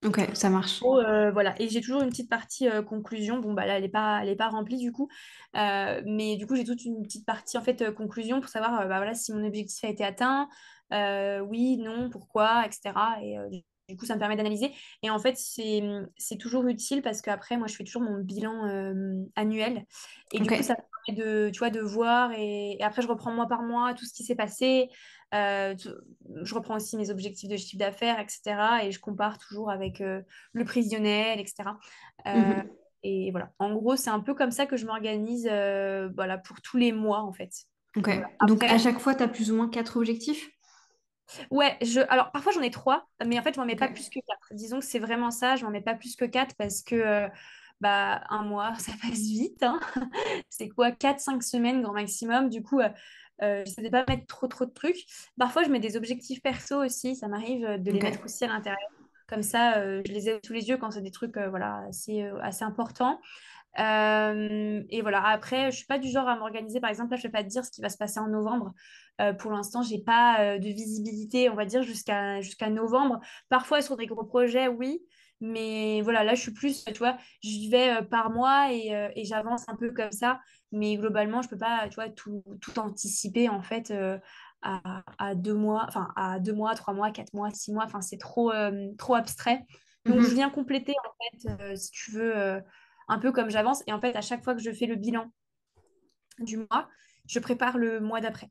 Ok, ça marche. Voilà. Et j'ai toujours une petite partie conclusion. Bon, bah là, elle est pas remplie du coup. Mais du coup, j'ai toute une petite partie en fait conclusion pour savoir bah, voilà, si mon objectif a été atteint, oui, non, pourquoi, etc. Et du coup, ça me permet d'analyser. Et en fait, c'est toujours utile parce qu'après, moi, je fais toujours mon bilan annuel. Et du coup, ça Ok. me permet de, tu vois, de voir. Et après, je reprends mois par mois tout ce qui s'est passé. Euh, tu- je reprends aussi mes objectifs de chiffre d'affaires, etc. Et je compare toujours avec le prévisionnel, etc. Euh, Mhm. et voilà. En gros, c'est un peu comme ça que je m'organise voilà, pour tous les mois, en fait. Ok. Donc, voilà. Donc, à Après, chaque fois, tu as plus ou moins 4 objectifs? ouais, alors parfois j'en ai 3, mais en fait, je m'en mets Ok. pas plus que 4. Disons que c'est vraiment ça, je m'en mets pas plus que 4 parce que un mois, ça passe vite, hein. C'est quoi, 4 5 semaines grand maximum. Du coup, j'essaie de pas mettre trop de trucs. Parfois, je mets des objectifs perso aussi, ça m'arrive de les mettre Ok. aussi à l'intérieur. Comme ça, je les ai sous les yeux quand c'est des trucs voilà, assez importants. Et voilà, après, je suis pas du genre à m'organiser. Par exemple, là, je vais pas te dire ce qui va se passer en novembre. Pour l'instant, j'ai pas de visibilité, on va dire, jusqu'à novembre. Parfois, sur des gros projets, oui. Mais voilà, là, je suis plus, tu vois, j'y vais par mois et j'avance un peu comme ça. Mais globalement, je peux pas, tu vois, tout anticiper, en fait, à 2 mois, enfin, à 2 mois, 3 mois, 4 mois, 6 mois. Enfin, c'est trop abstrait. Donc, je Mhm. viens compléter, en fait, si tu veux. Un peu comme j'avance. Et en fait, à chaque fois que je fais le bilan du mois, je prépare le mois d'après.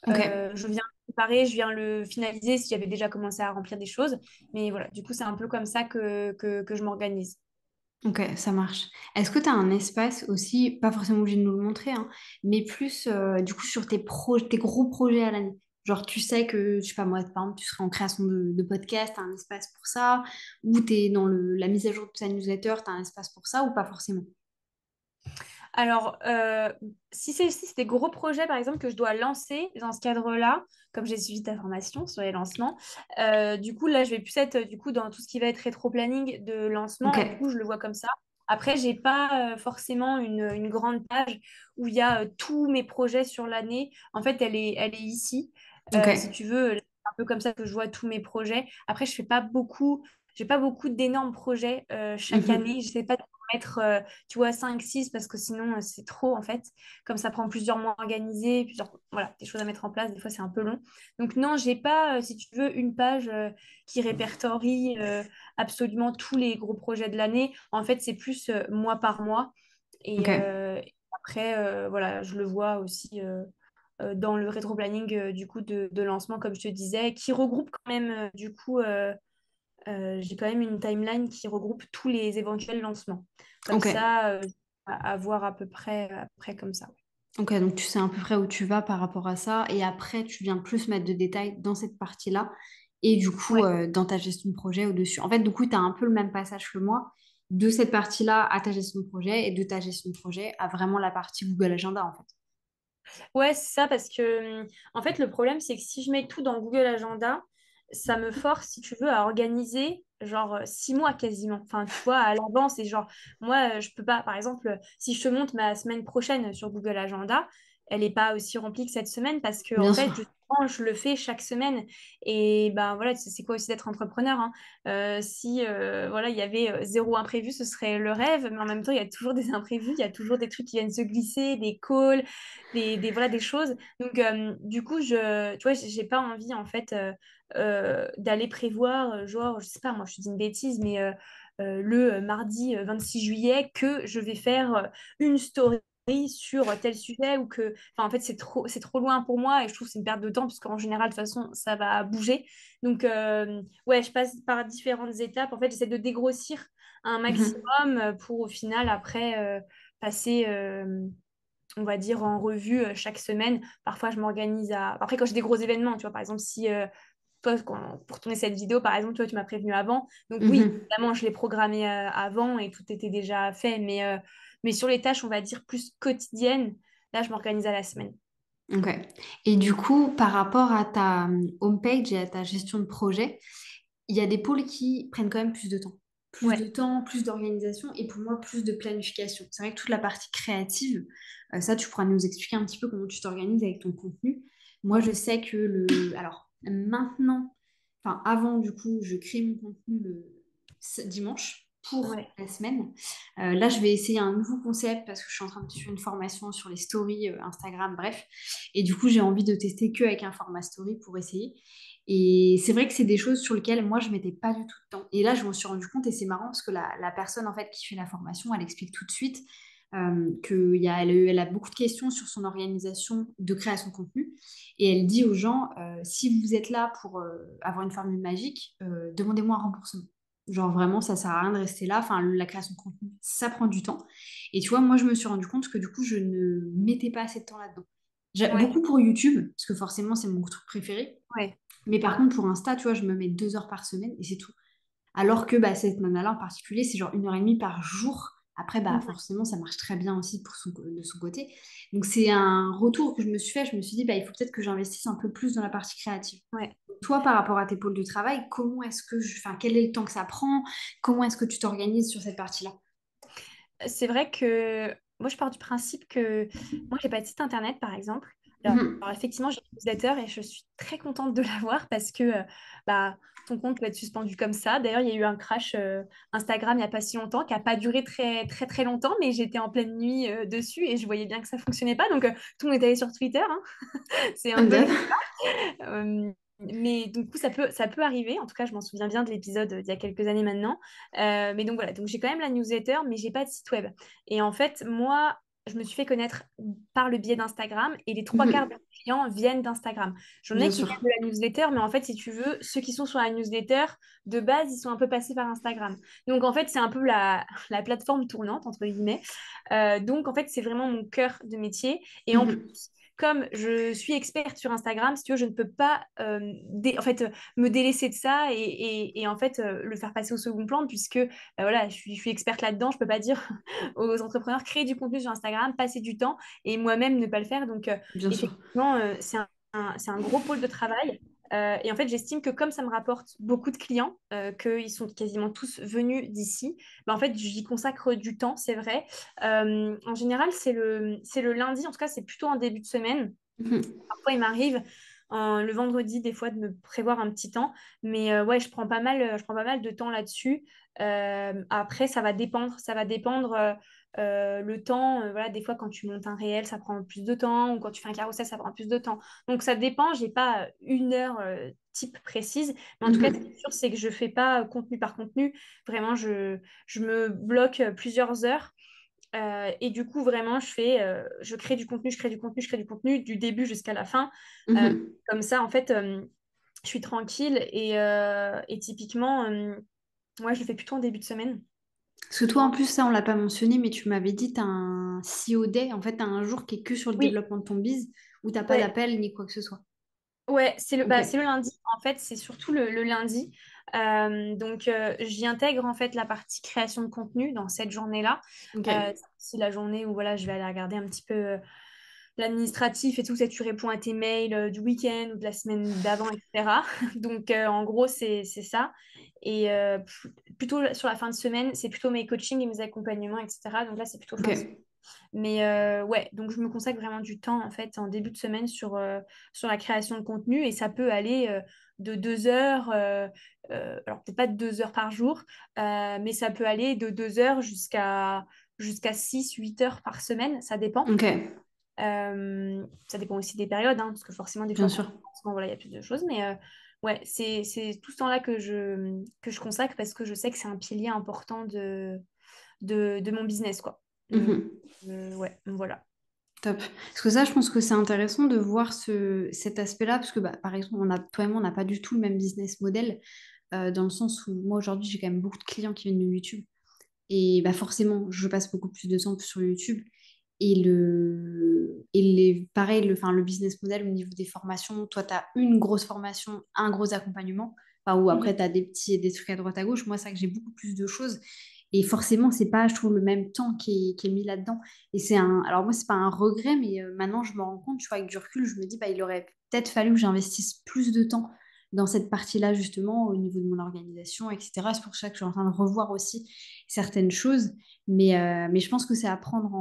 Ok. Je viens le préparer, je viens le finaliser si j'avais déjà commencé à remplir des choses. Mais voilà, du coup, c'est un peu comme ça que je m'organise. Ok, ça marche. Est-ce que tu as un espace aussi, pas forcément obligé de nous le montrer, hein, mais plus du coup sur tes gros projets à l'année? Genre, tu sais que, je sais pas moi, par exemple, tu serais en création de podcast, tu as un espace pour ça, ou tu es dans la mise à jour de ta newsletter, tu as un espace pour ça, ou pas forcément? Alors, si c'est des gros projets, par exemple, que je dois lancer dans ce cadre-là, comme j'ai suivi ta formation sur les lancements, du coup, là, je vais plus être du coup, dans tout ce qui va être rétro-planning de lancement, Ok. et du coup, je le vois comme ça. Après, j'ai pas forcément une grande page où il y a tous mes projets sur l'année. En fait, elle est ici. Ok. Si tu veux, c'est un peu comme ça que je vois tous mes projets. Après, j'ai pas beaucoup d'énormes projets chaque Mhm. année. Je sais pas de mettre tu vois, 5 6 parce que sinon, c'est trop, en fait. Comme ça prend plusieurs mois à organiser, voilà, des choses à mettre en place, des fois, c'est un peu long. Donc, non, j'ai pas, si tu veux, une page qui répertorie absolument tous les gros projets de l'année. En fait, c'est plus mois par mois. Ok. Et après, voilà, je le vois aussi dans le rétro-planning du coup de lancement, comme je te disais, qui regroupe quand même, du coup, j'ai quand même une timeline qui regroupe tous les éventuels lancements. Comme Ok. ça, à voir à peu près comme ça. Ok, donc tu sais à peu près où tu vas par rapport à ça, et après tu viens plus mettre de détails dans cette partie-là, et du coup Ouais. dans ta gestion de projet au-dessus. En fait, du coup, tu as un peu le même passage que moi, de cette partie-là à ta gestion de projet, et de ta gestion de projet à vraiment la partie Google Agenda, en fait. Ouais, c'est ça, parce que en fait, le problème, c'est que si je mets tout dans Google Agenda, ça me force, si tu veux, à organiser genre 6 mois quasiment. Enfin, tu vois, à l'avance. Et genre, moi, je peux pas, par exemple, si je te montre ma semaine prochaine sur Google Agenda, elle n'est pas aussi remplie que cette semaine parce que, en Bien fait, sûr. justement, je le fais chaque semaine. Et ben voilà, c'est quoi aussi d'être entrepreneur, hein. Si voilà, il y avait zéro imprévu, ce serait le rêve, mais en même temps, il y a toujours des imprévus, il y a toujours des trucs qui viennent se glisser, des calls, voilà, des choses. Donc, du coup, tu vois, j'ai pas envie, en fait, d'aller prévoir, genre, je sais pas, moi, je te dis une bêtise, mais le mardi 26 juillet, que je vais faire une story sur tel sujet ou que, enfin, en fait, c'est trop loin pour moi et je trouve que c'est une perte de temps parce qu'en général, de toute façon, ça va bouger. Donc, ouais, je passe par différentes étapes. En fait, j'essaie de dégrossir un Mhm. maximum pour au final, après, passer on va dire, en revue chaque semaine. Parfois, je m'organise à... Après, quand j'ai des gros événements, tu vois, par exemple, si toi, pour tourner cette vidéo, par exemple, toi, tu m'as prévenu avant. Donc oui, Mhm. évidemment, je l'ai programmé avant et tout était déjà fait. Mais sur les tâches, on va dire, plus quotidiennes, là, je m'organise à la semaine. Ok. Et du coup, par rapport à ta homepage et à ta gestion de projet, il y a des pôles qui prennent quand même plus de temps. Plus de Ouais, temps, plus d'organisation et pour moi, plus de planification. C'est vrai que toute la partie créative, ça, tu pourras nous expliquer un petit peu comment tu t'organises avec ton contenu. Moi, je sais que Alors, maintenant, enfin, avant, du coup, je crée mon contenu le dimanche pour ouais, la semaine. Là, je vais essayer un nouveau concept parce que je suis en train de suivre une formation sur les stories Instagram, bref. Et du coup, j'ai envie de tester que avec un format story pour essayer. Et c'est vrai que c'est des choses sur lesquelles moi, je mettais pas du tout de temps. Et là, je m'en suis rendu compte et c'est marrant parce que la personne en fait qui fait la formation, elle explique tout de suite elle a beaucoup de questions sur son organisation de création de contenu. Et elle dit aux gens, si vous êtes là pour avoir une formule magique, demandez-moi un remboursement. Genre vraiment, ça sert à rien de rester là. Enfin, la création de contenu, ça prend du temps. Et tu vois, moi, je me suis rendu compte que du coup, je ne mettais pas assez de temps là-dedans. ouais, Beaucoup pour YouTube, parce que forcément, c'est mon truc préféré. ouais. Mais par contre, pour Insta, tu vois, je me mets 2 heures par semaine et c'est tout. Alors que bah, cette nana-là en particulier, c'est genre 1 heure et demie par jour Après, bah, Mhm. forcément, ça marche très bien aussi de son côté. Donc, c'est un retour que je me suis fait. Je me suis dit, bah, il faut peut-être que j'investisse un peu plus dans la partie créative. Ouais. Toi, par rapport à tes pôles de travail, enfin, quel est le temps que ça prend? Comment est-ce que tu t'organises sur cette partie-là? C'est vrai que moi, je pars du principe que moi, j'ai pas de site internet, par exemple. Mhm. Alors, effectivement, j'ai une newsletter et je suis très contente de l'avoir parce que bah, ton compte peut être suspendu comme ça. D'ailleurs, il y a eu un crash Instagram il n'y a pas si longtemps qui n'a pas duré très, très, très longtemps, mais j'étais en pleine nuit dessus et je voyais bien que ça fonctionnait pas. Donc, tout le monde est allé sur Twitter, hein. C'est un Comme peu d'hab. le mais du coup, ça peut arriver. En tout cas, je m'en souviens bien de l'épisode d'il y a quelques années maintenant. Mais donc voilà, donc j'ai quand même la newsletter, mais j'ai pas de site web. Et en fait, moi, je me suis fait connaître par le biais d'Instagram et les trois quarts de Mhm. mes clients viennent d'Instagram. J'en ai Bien qui sûr. viennent de la newsletter, mais en fait, si tu veux, ceux qui sont sur la newsletter, de base, ils sont un peu passés par Instagram. Donc en fait, c'est un peu la plateforme tournante, entre guillemets. Donc en fait, c'est vraiment mon cœur de métier. Et en plus, Mhm. comme je suis experte sur Instagram, si tu veux, je ne peux pas en fait, me délaisser de ça et en fait le faire passer au second plan puisque voilà, je suis experte là-dedans. Je ne peux pas dire aux entrepreneurs créer du contenu sur Instagram, passer du temps et moi-même ne pas le faire. Donc Bien sûr. effectivement, c'est un gros pôle de travail. Et en fait, j'estime que comme ça me rapporte beaucoup de clients, qu'ils sont quasiment tous venus d'ici, bah, en fait, j'y consacre du temps, c'est vrai. En général, c'est le lundi, en tout cas, c'est plutôt en début de semaine. Mhm. Parfois, il m'arrive le vendredi, des fois, de me prévoir un petit temps. Mais ouais, je prends pas mal de temps là-dessus. Après, ça va dépendre. Ça va dépendre le temps. Voilà, des fois, quand tu montes un réel, ça prend plus de temps. Ou quand tu fais un carrousel, ça prend plus de temps. Donc, ça dépend. J'ai pas une heure type précise. Mais en tout cas, ce qui est Mhm. sûr, c'est que je fais pas contenu par contenu. Vraiment, je me bloque plusieurs heures. Et du coup, vraiment, je crée du contenu, je crée du contenu, je crée du contenu du début jusqu'à la fin. Euh, Mhm. Comme ça, en fait, je suis tranquille et typiquement, ouais, je le fais plutôt en début de semaine. Parce que toi, en plus, ça, on l'a pas mentionné, mais tu m'avais dit, tu as un CEO Day. En fait, tu as un jour qui est que sur le Oui, développement de ton biz, où t'as pas ouais, d'appel ni quoi que ce soit. ouais, c'est le, Ok. bah, c'est le lundi. En fait, c'est surtout le lundi. Donc, j'y intègre en fait la partie création de contenu dans cette journée-là. Ok. C'est la journée où voilà, je vais aller regarder un petit peu l'administratif et tout, ça tu réponds à tes mails du week-end ou de la semaine d'avant, etc. Donc en gros, c'est ça. Et plutôt sur la fin de semaine, c'est plutôt mes coachings et mes accompagnements, etc. Donc là, c'est plutôt fin de semaine. Ok. Mais ouais, donc je me consacre vraiment du temps en fait en début de semaine sur la création de contenu et ça peut aller de 2 heures, alors peut-être pas de 2 heures par jour, mais ça peut aller de 2 heures jusqu'à 6, 8 heures par semaine, ça dépend. Ok. Ça dépend aussi des périodes, hein, parce que forcément, des fois, Bien quand sûr. voilà, il y a plus de choses. Mais ouais, c'est tout ce temps-là que je consacre parce que je sais que c'est un pilier important de mon business, quoi. Donc, Mhm. ouais, voilà. Top. Parce que ça, je pense que c'est intéressant de voir cet aspect-là, parce que bah, par exemple, toi et moi, on n'a pas du tout le même business model, dans le sens où moi, aujourd'hui, j'ai quand même beaucoup de clients qui viennent de YouTube. Et bah, forcément, je passe beaucoup plus de temps sur YouTube. Pareil, enfin, le business model au niveau des formations, toi, tu as une grosse formation, un gros accompagnement, enfin, ou après, Mhm. tu as des trucs à droite à gauche. Moi, c'est vrai que j'ai beaucoup plus de choses. Et forcément, c'est pas, je trouve, le même temps qui est mis là-dedans. Et alors moi, c'est pas un regret, mais maintenant, je me rends compte, tu vois, avec du recul, je me dis, bah, il aurait peut-être fallu que j'investisse plus de temps dans cette partie-là, justement, au niveau de mon organisation, etc. C'est pour ça que je suis en train de revoir aussi certaines choses. Mais je pense que c'est à prendre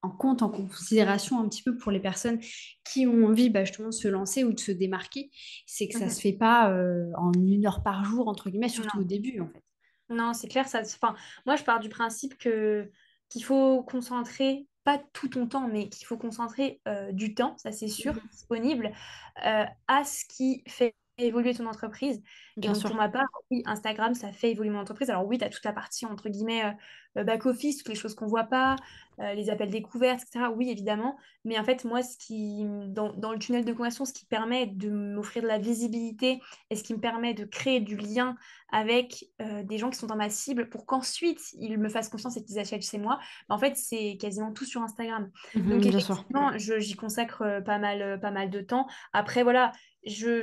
en compte, en considération un petit peu pour les personnes qui ont envie bah, justement de se lancer ou de se démarquer. C'est que ça se Mhm. fait pas en 1 heure par jour, entre guillemets, surtout au Non, début, en fait. non, c'est clair. Enfin, moi, je pars du principe qu'il faut concentrer, pas tout ton temps, mais qu'il faut concentrer du temps, ça c'est sûr, Mhm. disponible, à ce qui fait évoluer ton entreprise. Et Bien donc, sûr. pour ma part, oui, Instagram, ça fait évoluer mon entreprise. Alors oui, tu as toute la partie, entre guillemets, back-office, toutes les choses qu'on voit pas, les appels découvertes, etc. Oui, évidemment. Mais en fait, moi, dans le tunnel de conversion, ce qui permet de m'offrir de la visibilité et ce qui me permet de créer du lien avec des gens qui sont dans ma cible pour qu'ensuite ils me fassent confiance et qu'ils achètent chez moi, en fait, c'est quasiment tout sur Instagram. Donc, Mhm, bien sûr. effectivement, j'y consacre pas mal de temps. Après, voilà,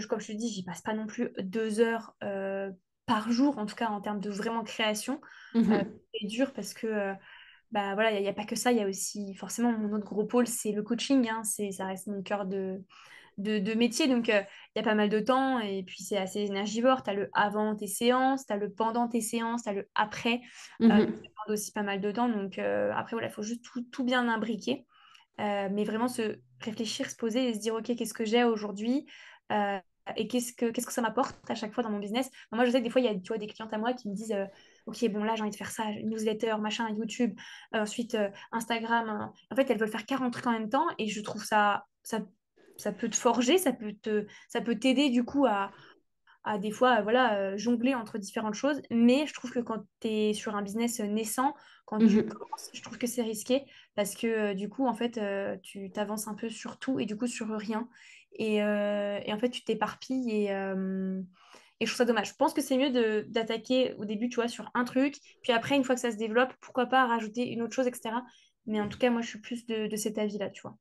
comme je te dis, j'y passe pas non plus 2 heures par jour, en tout cas en termes de vraiment création. Mhm. C'est dur parce que bah voilà, il y a pas que ça, il y a aussi forcément mon autre gros pôle, c'est le coaching, hein, ça reste mon cœur de métier, donc il y a pas mal de temps et puis c'est assez énergivore. Tu as le avant tes séances, tu as le pendant tes séances, tu as le après, qui Mhm. demande aussi pas mal de temps, donc après voilà, il faut juste tout bien imbriquer. Mais vraiment se réfléchir, se poser et se dire, OK, qu'est-ce que j'ai aujourd'hui euh, et qu'est-ce que ça m'apporte à chaque fois dans mon business. Moi, je sais que des fois, il y a tu vois, des clientes à moi qui me disent, OK, bon, là, j'ai envie de faire ça, newsletter, machin, YouTube, ensuite Instagram. En fait, elles veulent faire 40 trucs en même temps et je trouve ça peut te forger, ça peut t'aider du coup à des fois voilà, jongler entre différentes choses. Mais je trouve que quand tu es sur un business naissant, quand tu Mhm. commences, je trouve que c'est risqué parce que du coup, en fait, tu t'avances un peu sur tout et du coup sur rien. Et en fait, tu t'éparpilles et je trouve ça dommage. Je pense que c'est mieux d'attaquer au début, tu vois, sur un truc, puis après, une fois que ça se développe, pourquoi pas rajouter une autre chose, etc. Mais en tout cas, moi, je suis plus de cet avis-là, tu vois.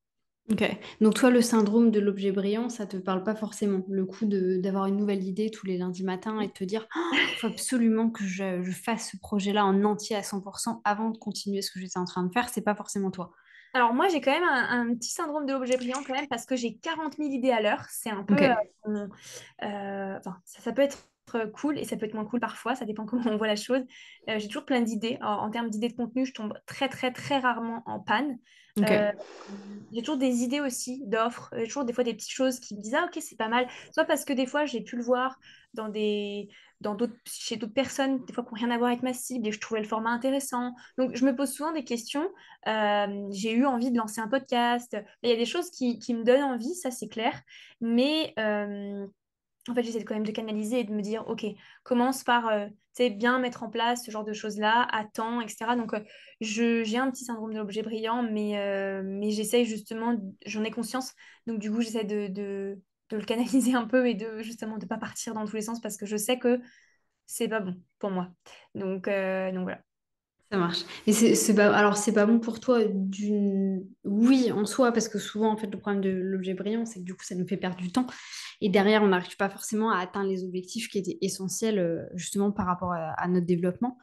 Ok. Donc toi, le syndrome de l'objet brillant, ça te parle pas forcément. Le coup d'avoir une nouvelle idée tous les lundis matins et de te dire, il faut absolument que je fasse ce projet-là en entier à 100% avant de continuer ce que j'étais en train de faire, c'est pas forcément toi. Alors moi, j'ai quand même un petit syndrome de l'objet brillant quand même parce que j'ai 40 000 idées à l'heure. C'est un peu... Ok. enfin, ça peut être cool et ça peut être moins cool parfois, ça dépend comment on voit la chose. J'ai toujours plein d'idées. En termes d'idées de contenu, je tombe très très très rarement en panne. Euh, Ok. j'ai toujours des idées aussi d'offres, toujours des fois des petites choses qui me disent ah ok c'est pas mal, soit parce que des fois j'ai pu le voir dans chez d'autres personnes, des fois qui n'ont rien à voir avec ma cible et je trouvais le format intéressant. Donc je me pose souvent des questions. J'ai eu envie de lancer un podcast. Il y a des choses qui me donnent envie, ça c'est clair, mais en fait, j'essaie quand même de canaliser et de me dire, OK, commence par tu sais, bien mettre en place ce genre de choses-là, à temps, etc. Donc, j'ai un petit syndrome de l'objet brillant, mais j'essaye justement, j'en ai conscience. Donc, du coup, j'essaie de le canaliser un peu et de justement de ne pas partir dans tous les sens parce que je sais que c'est pas bon pour moi. Donc voilà. Ça marche. Mais c'est pas, alors, c'est pas bon pour toi oui, en soi, parce que souvent, en fait, le problème de l'objet brillant, c'est que du coup, ça nous fait perdre du temps. Et derrière, on n'arrive pas forcément à atteindre les objectifs qui étaient essentiels, justement, par rapport à notre développement.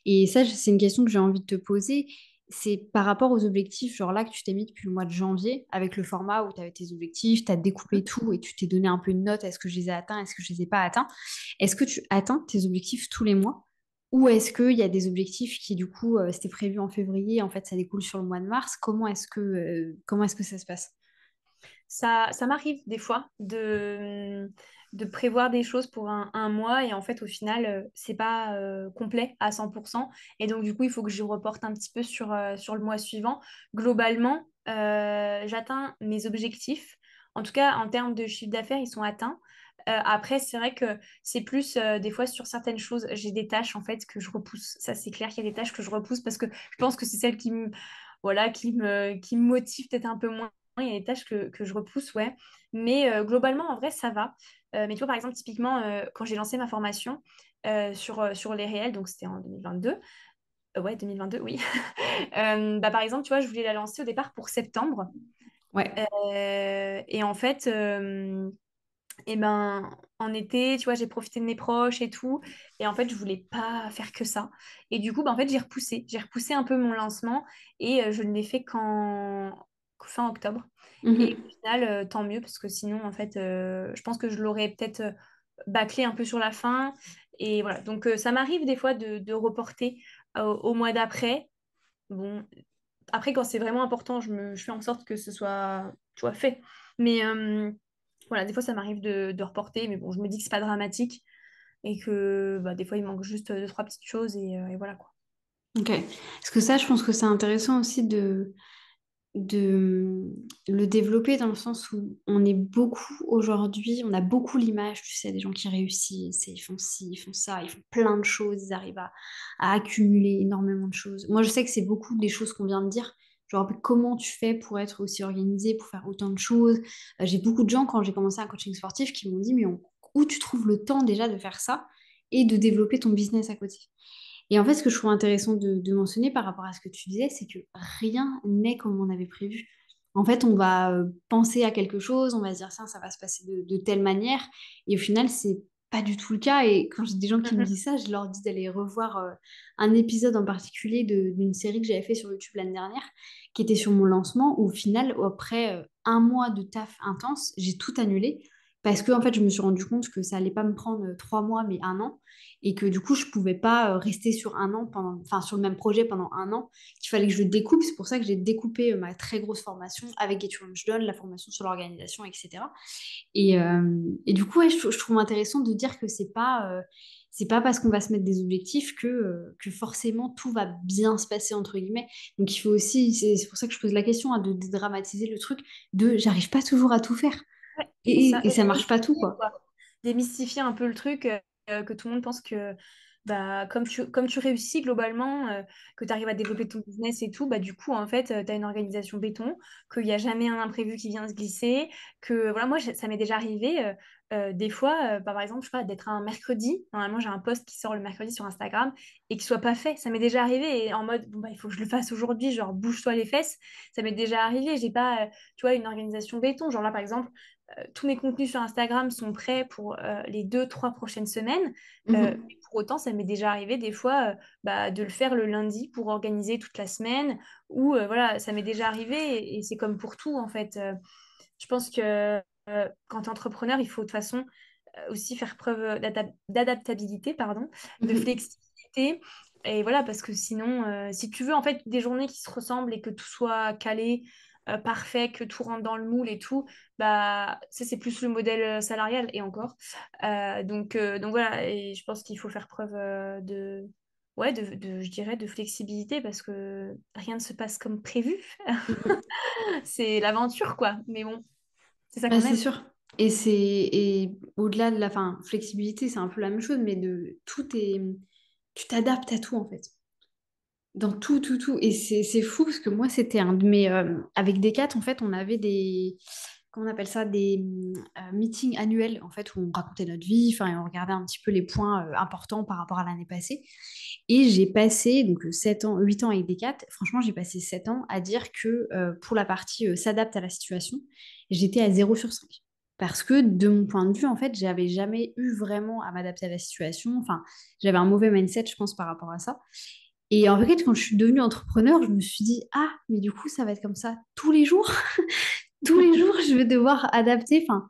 Et ça, c'est une question que j'ai envie de te poser. C'est par rapport aux objectifs, genre là, que tu t'es mis depuis le mois de janvier, avec le format où tu avais tes objectifs, tu as découpé tout et tu t'es donné un peu une note. Est-ce que je les ai atteints? Est-ce que je les ai pas atteints? Est-ce que tu atteins tes objectifs tous les mois? Ou est-ce qu'il y a des objectifs qui, du coup, c'était prévu en février, en fait, ça découle sur le mois de mars? Comment est-ce que ça se passe? Ça m'arrive des fois de prévoir des choses pour un mois et en fait au final c'est pas complet à 100% et donc du coup il faut que je reporte un petit peu sur le mois suivant. Globalement, j'atteins mes objectifs. En tout cas, en termes de chiffre d'affaires, ils sont atteints. Après, c'est vrai que c'est plus des fois sur certaines choses, j'ai des tâches en fait que je repousse. Ça, c'est clair qu'il y a des tâches que je repousse parce que je pense que c'est celles voilà, qui me motivent peut-être un peu moins. Il y a des tâches que je repousse, ouais. Mais globalement, en vrai, ça va. Mais tu vois, par exemple, typiquement, quand j'ai lancé ma formation sur les réels, donc c'était en 2022. Ouais, 2022, oui. Bah, par exemple, tu vois, je voulais la lancer au départ pour septembre. Ouais. Et en fait, et ben, en été, tu vois, j'ai profité de mes proches et tout. Et en fait, je voulais pas faire que ça. Et du coup, bah, en fait, j'ai repoussé. J'ai repoussé un peu mon lancement et je ne l'ai fait qu'en fin octobre. Et au Mhm. final, tant mieux, parce que sinon, en fait, je pense que je l'aurais peut-être bâclé un peu sur la fin. Et voilà. Donc, ça m'arrive des fois de reporter au mois d'après. Bon, après, quand c'est vraiment important, je fais en sorte que ce soit, tu vois, fait. Mais voilà, des fois, ça m'arrive de reporter, mais bon, je me dis que c'est pas dramatique et que bah, des fois, il manque juste deux, trois petites choses et voilà quoi. Ok. Parce que ça, je pense que c'est intéressant aussi de le développer dans le sens où on est beaucoup aujourd'hui, on a beaucoup l'image, tu sais, des gens qui réussissent, et ils font ci, ils font ça, ils font plein de choses, ils arrivent à accumuler énormément de choses. Moi, je sais que c'est beaucoup des choses qu'on vient de dire. Genre, comment tu fais pour être aussi organisé, pour faire autant de choses? J'ai beaucoup de gens, quand j'ai commencé un coaching sportif, qui m'ont dit, mais où tu trouves le temps déjà de faire ça et de développer ton business à côté? Et en fait, ce que je trouve intéressant de mentionner par rapport à ce que tu disais, c'est que rien n'est comme on avait prévu. En fait, on va penser à quelque chose, on va se dire, ça va se passer de telle manière. Et au final, c'est pas du tout le cas. Et quand j'ai des gens qui me Mhm. disent ça, je leur dis d'aller revoir un épisode en particulier d'une série que j'avais fait sur YouTube l'année dernière, qui était sur mon lancement, où au final, après un mois de taf intense, j'ai tout annulé. Parce que en fait, je me suis rendu compte que ça allait pas me prendre 3 mois, mais un an, et que du coup, je pouvais pas rester sur un an enfin sur le même projet pendant un an. Qu'il fallait que je le découpe. C'est pour ça que j'ai découpé ma très grosse formation avec Get Your Lunch Done, la formation sur l'organisation, etc. Et du coup, ouais, je trouve intéressant de dire que c'est pas parce qu'on va se mettre des objectifs que forcément tout va bien se passer, entre guillemets. Donc il faut aussi, c'est pour ça que je pose la question, hein, de dédramatiser le truc de j'arrive pas toujours à tout faire. Ouais, Et, c'est ça. et Et ça marche pas tout, quoi. démystifier un peu le truc, que tout le monde pense que bah, comme tu réussis globalement, que tu arrives à développer ton business et tout, bah, du coup, en fait, tu as une organisation béton, qu'il n'y a jamais un imprévu qui vient se glisser, que voilà, moi, ça m'est déjà arrivé des fois, bah, par exemple, je sais pas, d'être un mercredi, normalement, j'ai un post qui sort le mercredi sur Instagram et qui soit pas fait. Ça m'est déjà arrivé et en mode, bon, bah, il faut que je le fasse aujourd'hui, genre, bouge-toi les fesses. Ça m'est déjà arrivé, j'ai pas, tu vois, une organisation béton. Genre là, par exemple, tous mes contenus sur Instagram sont prêts pour les 2, 3 prochaines semaines. Mhm. Mais pour autant, ça m'est déjà arrivé des fois bah, de le faire le lundi pour organiser toute la semaine. Ou voilà, ça m'est déjà arrivé et c'est comme pour tout en fait. Je pense que quand tu es entrepreneur, il faut de toute façon aussi faire preuve d'adaptabilité, pardon, de Mhm. flexibilité. Et voilà, parce que sinon, si tu veux en fait des journées qui se ressemblent et que tout soit calé, parfait, que tout rentre dans le moule et tout, bah ça c'est plus le modèle salarial et encore. Donc voilà, et je pense qu'il faut faire preuve ouais, je dirais, de flexibilité parce que rien ne se passe comme prévu. Mhm. C'est l'aventure, quoi. Mais bon, c'est ça Bah, qu'on c'est aime. sûr. Et au-delà de la fin, flexibilité, c'est un peu la même chose, mais tu t'adaptes à tout en fait. Dans tout, tout, tout. Et c'est fou parce que moi, c'était un de mes. Avec Decat, en fait, on avait des. Comment on appelle ça? Des meetings annuels, en fait, où on racontait notre vie, enfin, et on regardait un petit peu les points importants par rapport à l'année passée. Et j'ai passé, donc 7 ans, 8 ans avec Decat. Franchement, j'ai passé 7 ans à dire que pour la partie s'adapte à la situation, j'étais à 0 sur 5. Parce que de mon point de vue, en fait, j'avais jamais eu vraiment à m'adapter à la situation. Enfin, j'avais un mauvais mindset, je pense, par rapport à ça. Et en fait, quand je suis devenue entrepreneur, je me suis dit, ah, mais du coup, ça va être comme ça tous les jours. Tous les jours, je vais devoir adapter. Enfin,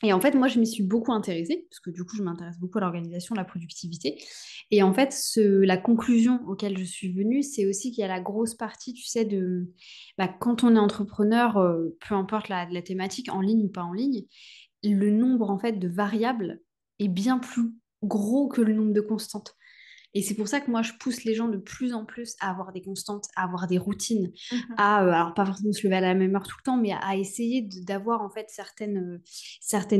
et en fait, moi, je m'y suis beaucoup intéressée, parce que du coup, je m'intéresse beaucoup à l'organisation, à la productivité. Et en fait, la conclusion auquel je suis venue, c'est aussi qu'il y a la grosse partie, tu sais, bah, quand on est entrepreneur, peu importe la thématique, en ligne ou pas en ligne, le nombre, en fait, de variables est bien plus gros que le nombre de constantes. Et c'est pour ça que moi, je pousse les gens de plus en plus à avoir des constantes, à avoir des routines, Mhm. alors pas forcément se lever à la même heure tout le temps, mais à essayer d'avoir en fait certaines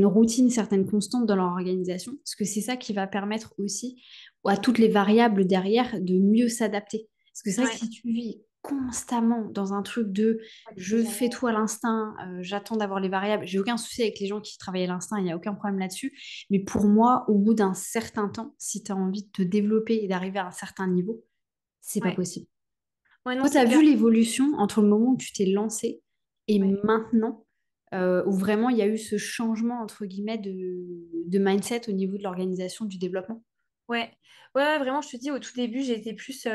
routines, certaines constantes dans leur organisation, parce que c'est ça qui va permettre aussi à toutes les variables derrière de mieux s'adapter. Parce que c'est vrai que Ouais, si tu vis constamment dans un truc de ouais, tu peux je jamais. fais tout à l'instinct, j'attends d'avoir les variables, j'ai aucun souci avec les gens qui travaillent à l'instinct, il n'y a aucun problème là-dessus. Mais pour moi, au bout d'un certain temps, si tu as envie de te développer et d'arriver à un certain niveau, c'est pas Ouais, possible. ouais, non, Toi, tu c'est as clair. vu l'évolution entre le moment où tu t'es lancé et Ouais. maintenant, où vraiment il y a eu ce changement, entre guillemets, de mindset au niveau de l'organisation du développement? Ouais. Ouais, vraiment, je te dis, au tout début, j'étais plus.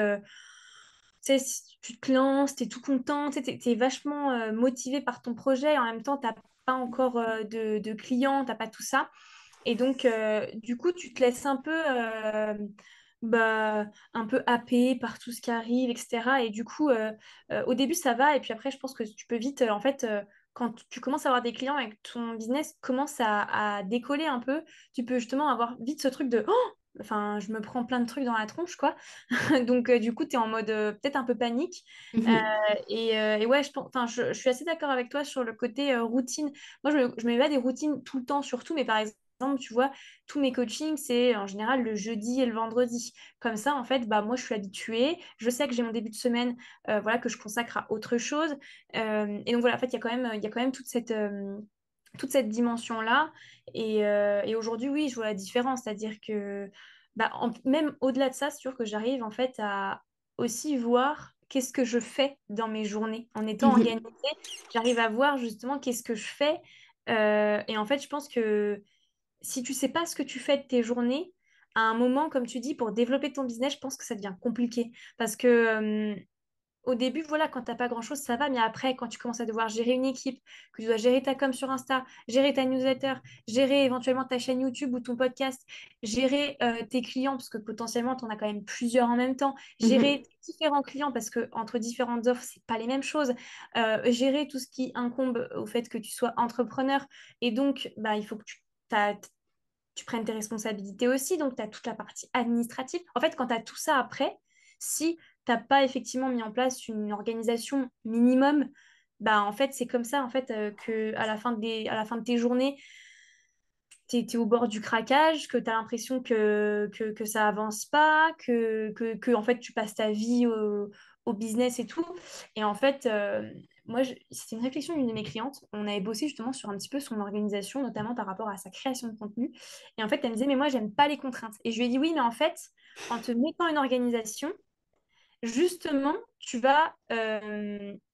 Tu sais, si tu te lances, t'es tout content, tu sais, t'es vachement motivé par ton projet. En même temps, t'as pas encore de clients, t'as pas tout ça. Et donc, du coup, tu te laisses bah, un peu happé par tout ce qui arrive, etc. Et du coup, au début, ça va. Et puis après, je pense que tu peux vite, en fait, quand tu commences à avoir des clients et que ton business commence à décoller un peu, tu peux justement avoir vite ce truc de oh! Enfin, je me prends plein de trucs dans la tronche, quoi. Donc, du coup, tu es en mode peut-être un peu panique. Euh, Mhm. et ouais, enfin, je suis assez d'accord avec toi sur le côté routine. Moi, je mets pas des routines tout le temps, surtout, mais par exemple, tu vois, tous mes coachings, c'est en général le jeudi et le vendredi. Comme ça, en fait, bah, moi, je suis habituée. Je sais que j'ai mon début de semaine voilà, que je consacre à autre chose. Et donc, voilà, en fait, il y a quand même toute cette dimension-là. Et aujourd'hui, oui, je vois la différence. C'est-à-dire que bah, même au-delà de ça, c'est sûr que j'arrive en fait à aussi voir qu'est-ce que je fais dans mes journées. En étant Mhm. organisée, j'arrive à voir justement qu'est-ce que je fais. Et en fait, je pense que si tu sais pas ce que tu fais de tes journées, à un moment, comme tu dis, pour développer ton business, je pense que ça devient compliqué. Parce que au début, voilà, quand t'as pas grand-chose, ça va, mais après, quand tu commences à devoir gérer une équipe, que tu dois gérer ta com sur Insta, gérer ta newsletter, gérer éventuellement ta chaîne YouTube ou ton podcast, gérer tes clients, parce que potentiellement, tu en as quand même plusieurs en même temps, gérer Mhm. différents clients, parce que entre différentes offres, c'est pas les mêmes choses, gérer tout ce qui incombe au fait que tu sois entrepreneur, et donc, bah, il faut que tu prennes tes responsabilités aussi, donc tu as toute la partie administrative. En fait, quand tu as tout ça après, si tu n'as pas effectivement mis en place une organisation minimum, bah en fait, c'est comme ça en fait que à la fin de tes journées, tu es au bord du craquage, que tu as l'impression que ça avance pas, que en fait tu passes ta vie au business et tout. Et en fait, c'était une réflexion d'une de mes clientes. On avait bossé justement sur un petit peu son organisation, notamment par rapport à sa création de contenu. Et en fait, elle me disait, mais moi, j'aime pas les contraintes. Et je lui ai dit, oui, mais en fait, en te mettant une organisation, justement, tu vas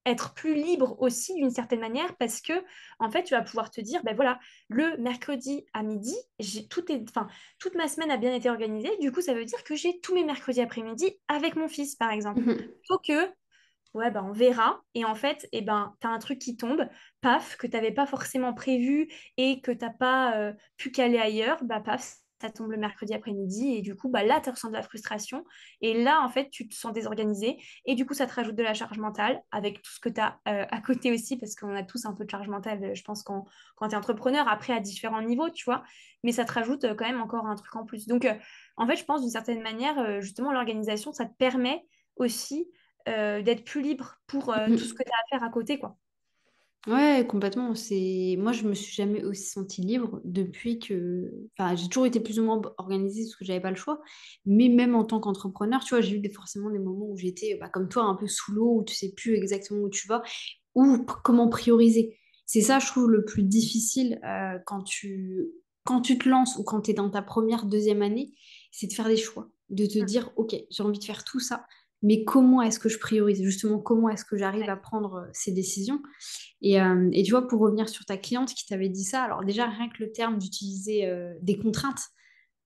être plus libre aussi d'une certaine manière parce que, en fait, tu vas pouvoir te dire, ben voilà, le mercredi à midi, enfin, toute ma semaine a bien été organisée. Du coup, ça veut dire que j'ai tous mes mercredis après-midi avec mon fils, par exemple. Mhm. Faut que, ouais, ben, on verra. Et en fait, eh ben, tu as un truc qui tombe, paf, que tu n'avais pas forcément prévu et que tu n'as pas pu caler ailleurs, bah paf, ça tombe le mercredi après-midi. Et du coup, bah, là, tu ressens de la frustration. Et là, en fait, tu te sens désorganisé. Et du coup, ça te rajoute de la charge mentale avec tout ce que tu as à côté aussi, parce qu'on a tous un peu de charge mentale, je pense, quand tu es entrepreneur, après à différents niveaux, tu vois. Mais ça te rajoute quand même encore un truc en plus. Donc, en fait, je pense d'une certaine manière, justement, l'organisation, ça te permet aussi d'être plus libre pour tout ce Mhm. que tu as à faire à côté, quoi. Ouais, complètement. Moi, je me suis jamais aussi sentie libre depuis que, enfin, j'ai toujours été plus ou moins organisée parce que j'avais pas le choix. Mais même en tant qu'entrepreneur, tu vois, j'ai eu forcément des moments où j'étais, bah, comme toi, un peu sous l'eau, où tu sais plus exactement où tu vas ou comment prioriser. C'est ça, je trouve, le plus difficile quand tu te lances ou quand tu es dans ta première, deuxième année, c'est de faire des choix, de te dire, OK, j'ai envie de faire tout ça, mais comment est-ce que je priorise? Justement, comment est-ce que j'arrive à prendre ces décisions? Et tu vois, pour revenir sur ta cliente qui t'avait dit ça, alors déjà, rien que le terme d'utiliser des contraintes,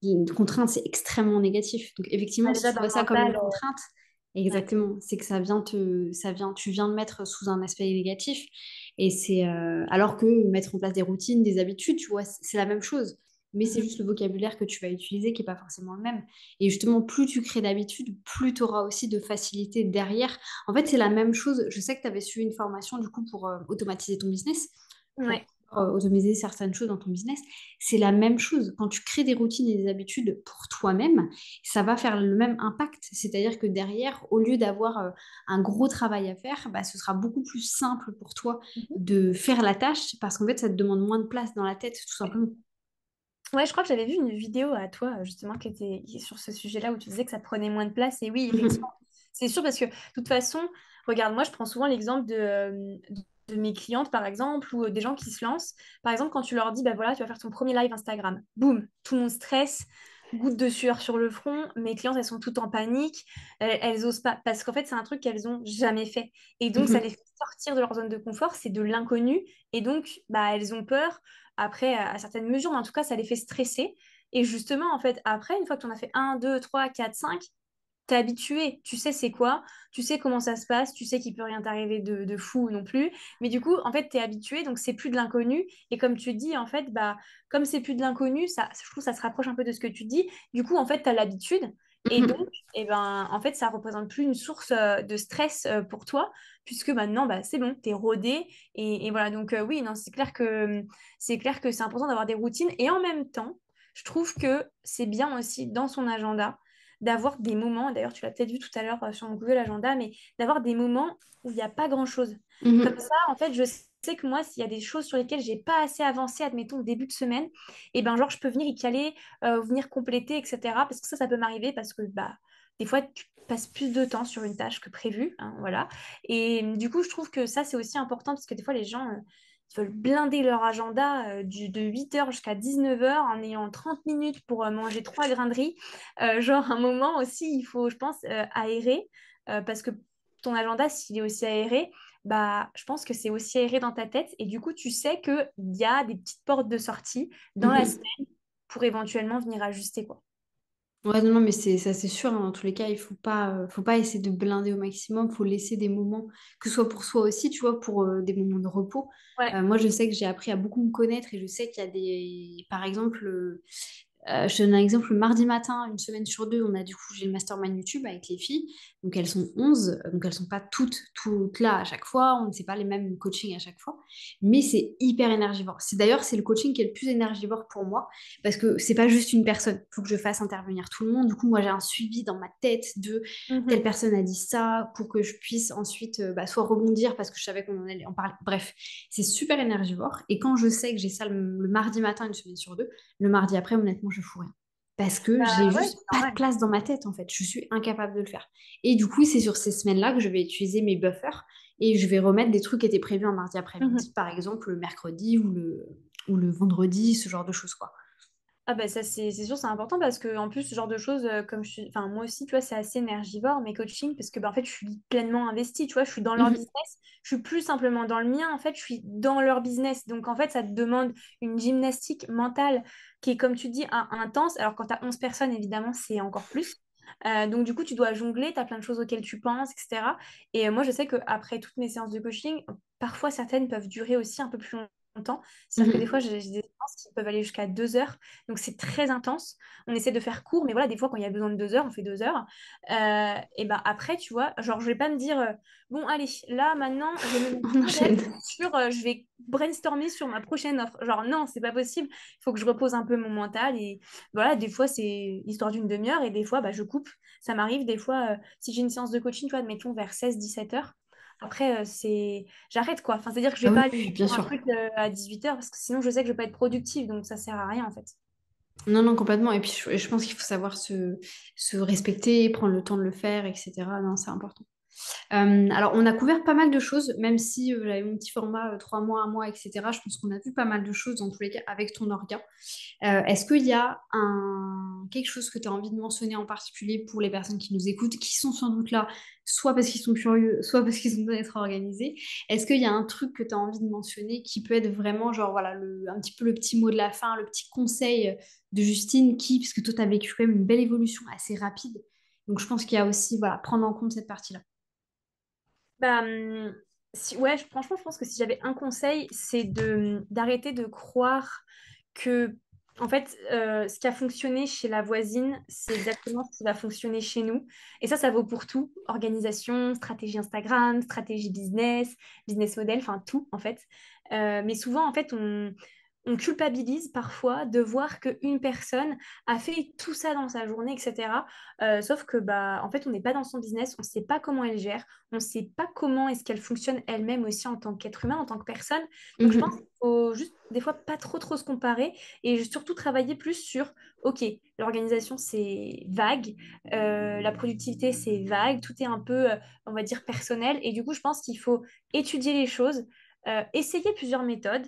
une contrainte, c'est extrêmement négatif. Donc, effectivement, Bah, si déjà, tu dans vois le ça comme une mental, contrainte, ouais. exactement, c'est que tu viens de mettre sous un aspect négatif. Et c'est, alors que mettre en place des routines, des habitudes, tu vois, c'est la même chose. Mais c'est Mhm. juste le vocabulaire que tu vas utiliser qui n'est pas forcément le même. Et justement, plus tu crées d'habitudes, plus tu auras aussi de facilité derrière. En fait, c'est la même chose. Je sais que tu avais suivi une formation du coup pour automatiser ton business, pour Ouais. automatiser certaines choses dans ton business. C'est la même chose. Quand tu crées des routines et des habitudes pour toi-même, ça va faire le même impact. C'est-à-dire que derrière, au lieu d'avoir un gros travail à faire, bah, ce sera beaucoup plus simple pour toi Mhm. de faire la tâche parce qu'en fait, ça te demande moins de place dans la tête, tout simplement. Ouais, je crois que j'avais vu une vidéo à toi, justement, qui est sur ce sujet-là, où tu disais que ça prenait moins de place. Et oui, effectivement, Mhm. c'est sûr, parce que de toute façon, regarde, moi, je prends souvent l'exemple de mes clientes, par exemple, ou des gens qui se lancent. Par exemple, quand tu leur dis, bah voilà, tu vas faire ton premier live Instagram. Boum, tout le monde stresse, goutte de sueur sur le front. Mes clientes, elles sont toutes en panique. Elles osent pas, parce qu'en fait, c'est un truc qu'elles ont jamais fait. Et donc, ça les Mhm. fait sortir de leur zone de confort, c'est de l'inconnu. Et donc, bah, elles ont peur après, à certaines mesures, mais en tout cas, ça les fait stresser. Et justement, en fait, après, une fois que tu en as fait un, 2, 3, 4, 5, t'es habitué. Tu sais c'est quoi, tu sais comment ça se passe, tu sais qu'il peut rien t'arriver de fou non plus. Mais du coup, en fait, t'es habitué, donc c'est plus de l'inconnu. Et comme tu dis, en fait, bah, comme c'est plus de l'inconnu, je trouve que ça se rapproche un peu de ce que tu dis. Du coup, en fait, t'as l'habitude. Et donc, Mhm. eh ben, en fait, ça représente plus une source de stress pour toi, puisque maintenant, bah, c'est bon, t'es rodé. Et voilà, donc oui, non, c'est clair que c'est important d'avoir des routines. Et en même temps, je trouve que c'est bien aussi dans son agenda d'avoir des moments, d'ailleurs tu l'as peut-être vu tout à l'heure sur mon Google Agenda, mais d'avoir des moments où il n'y a pas grand-chose. Comme Mhm. ça, en fait, je sais que moi, s'il y a des choses sur lesquelles j'ai pas assez avancé, admettons, au début de semaine, et ben genre, je peux venir y caler, venir compléter, etc. Parce que ça peut m'arriver parce que bah, des fois, tu passes plus de temps sur une tâche que prévu, hein, voilà. Et du coup, je trouve que ça, c'est aussi important parce que des fois, les gens, ils veulent blinder leur agenda de 8h jusqu'à 19h en ayant 30 minutes pour manger 3 grains de riz. Genre, un moment aussi, il faut, je pense, aérer, parce que ton agenda, s'il est aussi aéré, bah, je pense que c'est aussi aéré dans ta tête. Et du coup, tu sais qu'il y a des petites portes de sortie dans la Mhm. semaine pour éventuellement venir ajuster, quoi. Ouais, non, non, mais ça, c'est sûr, hein. Dans tous les cas, il faut pas essayer de blinder au maximum. Il faut laisser des moments, que ce soit pour soi aussi, tu vois, pour des moments de repos. Ouais. Moi, je sais que j'ai appris à beaucoup me connaître et je sais qu'il y a par exemple, je te donne un exemple, le mardi matin, une semaine sur deux, j'ai le mastermind YouTube avec les filles. Donc elles sont 11, donc elles sont pas toutes là à chaque fois, on ne sait pas les mêmes coachings à chaque fois, mais c'est hyper énergivore. C'est le coaching qui est le plus énergivore pour moi, parce que c'est pas juste une personne, il faut que je fasse intervenir tout le monde. Du coup, moi j'ai un suivi dans ma tête de telle Mhm. personne a dit ça, pour que je puisse ensuite soit rebondir, parce que je savais qu'on en allait en parler. Bref, c'est super énergivore, et quand je sais que j'ai ça le mardi matin, une semaine sur deux, le mardi après, honnêtement, je fous rien. Parce que Bah j'ai ouais, juste c'est pas de normal. place dans ma tête, en fait. Je suis incapable de le faire. Et du coup, c'est sur ces semaines-là que je vais utiliser mes buffers et je vais remettre des trucs qui étaient prévus un mardi Mhm. après-midi, par exemple le mercredi ou le vendredi, ce genre de choses, quoi. Ah bah ça c'est sûr c'est important parce que en plus ce genre de choses comme je suis enfin moi aussi tu vois c'est assez énergivore mes coachings parce que bah, en fait je suis pleinement investie tu vois je suis dans leur Mhm. business je suis plus simplement dans le mien en fait je suis dans leur business donc en fait ça te demande une gymnastique mentale qui est comme tu dis intense alors quand tu as 11 personnes évidemment c'est encore plus. Donc du coup tu dois jongler tu as plein de choses auxquelles tu penses etc et moi je sais qu'après toutes mes séances de coaching parfois certaines peuvent durer aussi un peu plus longtemps c'est-à-dire que des fois Mhm. j'ai des séances qui peuvent aller jusqu'à 2 heures donc c'est très intense. On essaie de faire court, mais voilà, des fois quand il y a besoin de 2 heures, on fait 2 heures. Et ben après, tu vois, genre je vais pas me dire bon allez, là maintenant, je vais me mettre On direct enchaîne. sur, je vais brainstormer sur ma prochaine offre. Genre non, c'est pas possible. Il faut que je repose un peu mon mental et voilà, des fois c'est histoire d'une demi-heure et des fois bah, je coupe. Ça m'arrive des fois si j'ai une séance de coaching, tu vois, admettons vers 16 17 heures. Après, j'arrête quoi. Enfin, c'est-à-dire que je Ah vais oui, pas aller oui, bien faire un sûr. truc à 18 heures parce que sinon je sais que je vais pas être productive, donc ça sert à rien en fait. Non, non, complètement. Et puis, je pense qu'il faut savoir se respecter, prendre le temps de le faire, etc. Non, c'est important. Alors, on a couvert pas mal de choses, même si j'avais mon petit format 3 mois, un mois, etc. Je pense qu'on a vu pas mal de choses dans tous les cas avec ton orga. Est-ce qu'il y a quelque chose que tu as envie de mentionner en particulier pour les personnes qui nous écoutent, qui sont sans doute là, soit parce qu'ils sont curieux, soit parce qu'ils ont besoin d'être organisés? Est-ce qu'il y a un truc que tu as envie de mentionner qui peut être vraiment, genre, voilà, un petit peu le petit mot de la fin, le petit conseil de Justine, parce que toi, tu as vécu quand même une belle évolution assez rapide. Donc, je pense qu'il y a aussi, voilà, prendre en compte cette partie-là. Bah, ouais, franchement, je pense que si j'avais un conseil, c'est d'arrêter de croire que, en fait, ce qui a fonctionné chez la voisine, c'est exactement ce qui va fonctionner chez nous. Et ça vaut pour tout. Organisation, stratégie Instagram, stratégie business, business model, enfin tout, en fait. Mais souvent, en fait, on culpabilise parfois de voir qu'une personne a fait tout ça dans sa journée, etc. Sauf que, bah, en fait, on n'est pas dans son business, on ne sait pas comment elle gère, on ne sait pas comment est-ce qu'elle fonctionne elle-même aussi en tant qu'être humain, en tant que personne. Donc, je pense Mhm. qu'il faut juste, des fois, pas trop se comparer et surtout travailler plus sur, OK, l'organisation, c'est vague, la productivité, c'est vague, tout est un peu, on va dire, personnel. Et du coup, je pense qu'il faut étudier les choses, essayer plusieurs méthodes,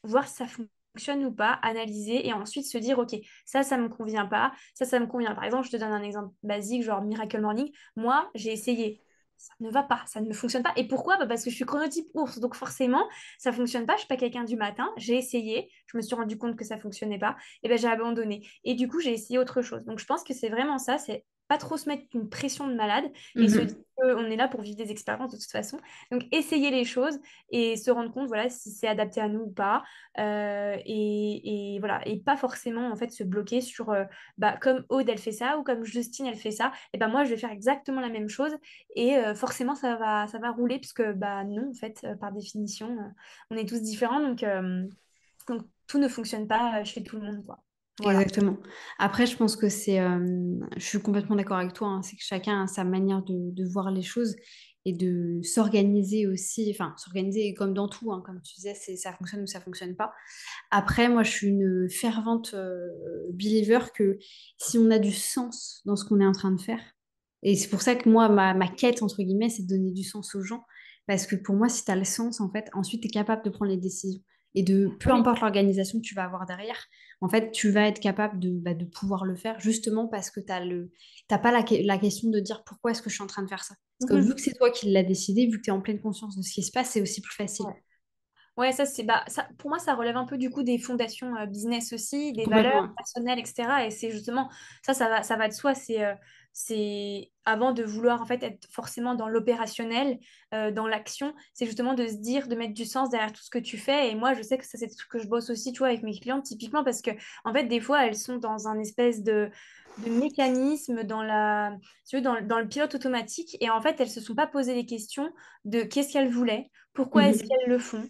voir si ça fonctionne ou pas, analyser et ensuite se dire, OK, ça me convient pas, ça me convient. Par exemple, je te donne un exemple basique, genre Miracle Morning. Moi, j'ai essayé. Ça ne va pas, ça ne fonctionne pas. Et pourquoi? Bah, parce que je suis chronotype ours. Donc forcément, ça fonctionne pas. Je suis pas quelqu'un du matin. J'ai essayé. Je me suis rendu compte que ça fonctionnait pas. Et ben j'ai abandonné. Et du coup, j'ai essayé autre chose. Donc je pense que c'est vraiment ça. C'est pas trop se mettre une pression de malade et se dire Mhm. qu'on est là pour vivre des expériences de toute façon. Donc essayer les choses et se rendre compte voilà si c'est adapté à nous ou pas. Et voilà, et pas forcément en fait se bloquer sur bah, comme Aude elle fait ça ou comme Justine elle fait ça, et ben moi je vais faire exactement la même chose et forcément ça va rouler puisque bah non en fait par définition on est tous différents donc tout ne fonctionne pas chez tout le monde quoi. Voilà. Exactement. Après, je pense que je suis complètement d'accord avec toi, hein. C'est que chacun a sa manière de voir les choses et de s'organiser aussi. Enfin, s'organiser comme dans tout, hein, comme tu disais, ça fonctionne ou ça fonctionne pas. Après, moi, je suis une fervente believer que si on a du sens dans ce qu'on est en train de faire, et c'est pour ça que moi, ma quête, entre guillemets, c'est de donner du sens aux gens. Parce que pour moi, si tu as le sens, en fait, ensuite, tu es capable de prendre les décisions. Et peu Oui. importe l'organisation que tu vas avoir derrière, en fait, tu vas être capable de pouvoir le faire justement parce que t'as pas la question de dire pourquoi est-ce que je suis en train de faire ça. Parce que vu Mhm. que c'est toi qui l'as décidé, vu que tu es en pleine conscience de ce qui se passe, c'est aussi plus facile. Ouais. Ouais, ça, bah, ça, pour moi, ça relève un peu du coup des fondations business aussi, des valeurs Complètement. personnelles, etc. Et c'est justement, ça va de soi. C'est avant de vouloir en fait être forcément dans l'opérationnel, dans l'action, c'est justement de se dire, de mettre du sens derrière tout ce que tu fais. Et moi, je sais que ça, c'est ce que je bosse aussi, tu vois, avec mes clientes, typiquement, parce que en fait, des fois, elles sont dans un espèce de mécanisme, tu veux, dans le pilote automatique. Et en fait, elles se sont pas posé les questions de qu'est-ce qu'elles voulaient, pourquoi est-ce Mhm. qu'elles le font.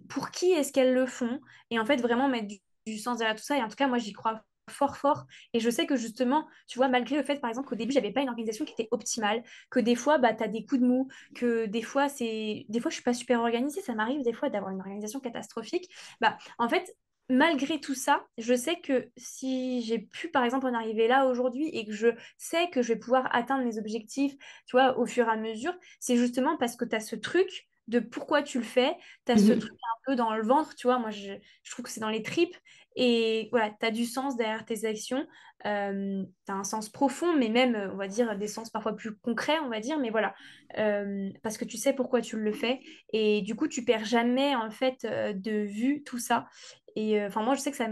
Pour qui est-ce qu'elles le font? Et en fait, vraiment mettre du sens derrière tout ça. Et en tout cas, moi, j'y crois fort, fort. Et je sais que justement, tu vois, malgré le fait, par exemple, qu'au début, j'avais pas une organisation qui était optimale, que des fois, bah, tu as des coups de mou, que des fois, je suis pas super organisée. Ça m'arrive des fois d'avoir une organisation catastrophique. Bah, en fait, malgré tout ça, je sais que si j'ai pu, par exemple, en arriver là aujourd'hui et que je sais que je vais pouvoir atteindre mes objectifs, tu vois, au fur et à mesure, c'est justement parce que tu as ce truc de pourquoi tu le fais, tu as ce truc Mhm. un peu dans le ventre, tu vois, moi je trouve que c'est dans les tripes, et voilà, tu as du sens derrière tes actions, tu as un sens profond, mais même, on va dire, des sens parfois plus concrets, on va dire, mais voilà, parce que tu sais pourquoi tu le fais, et du coup, tu perds jamais, en fait, de vue tout ça, et enfin, moi, je sais que ça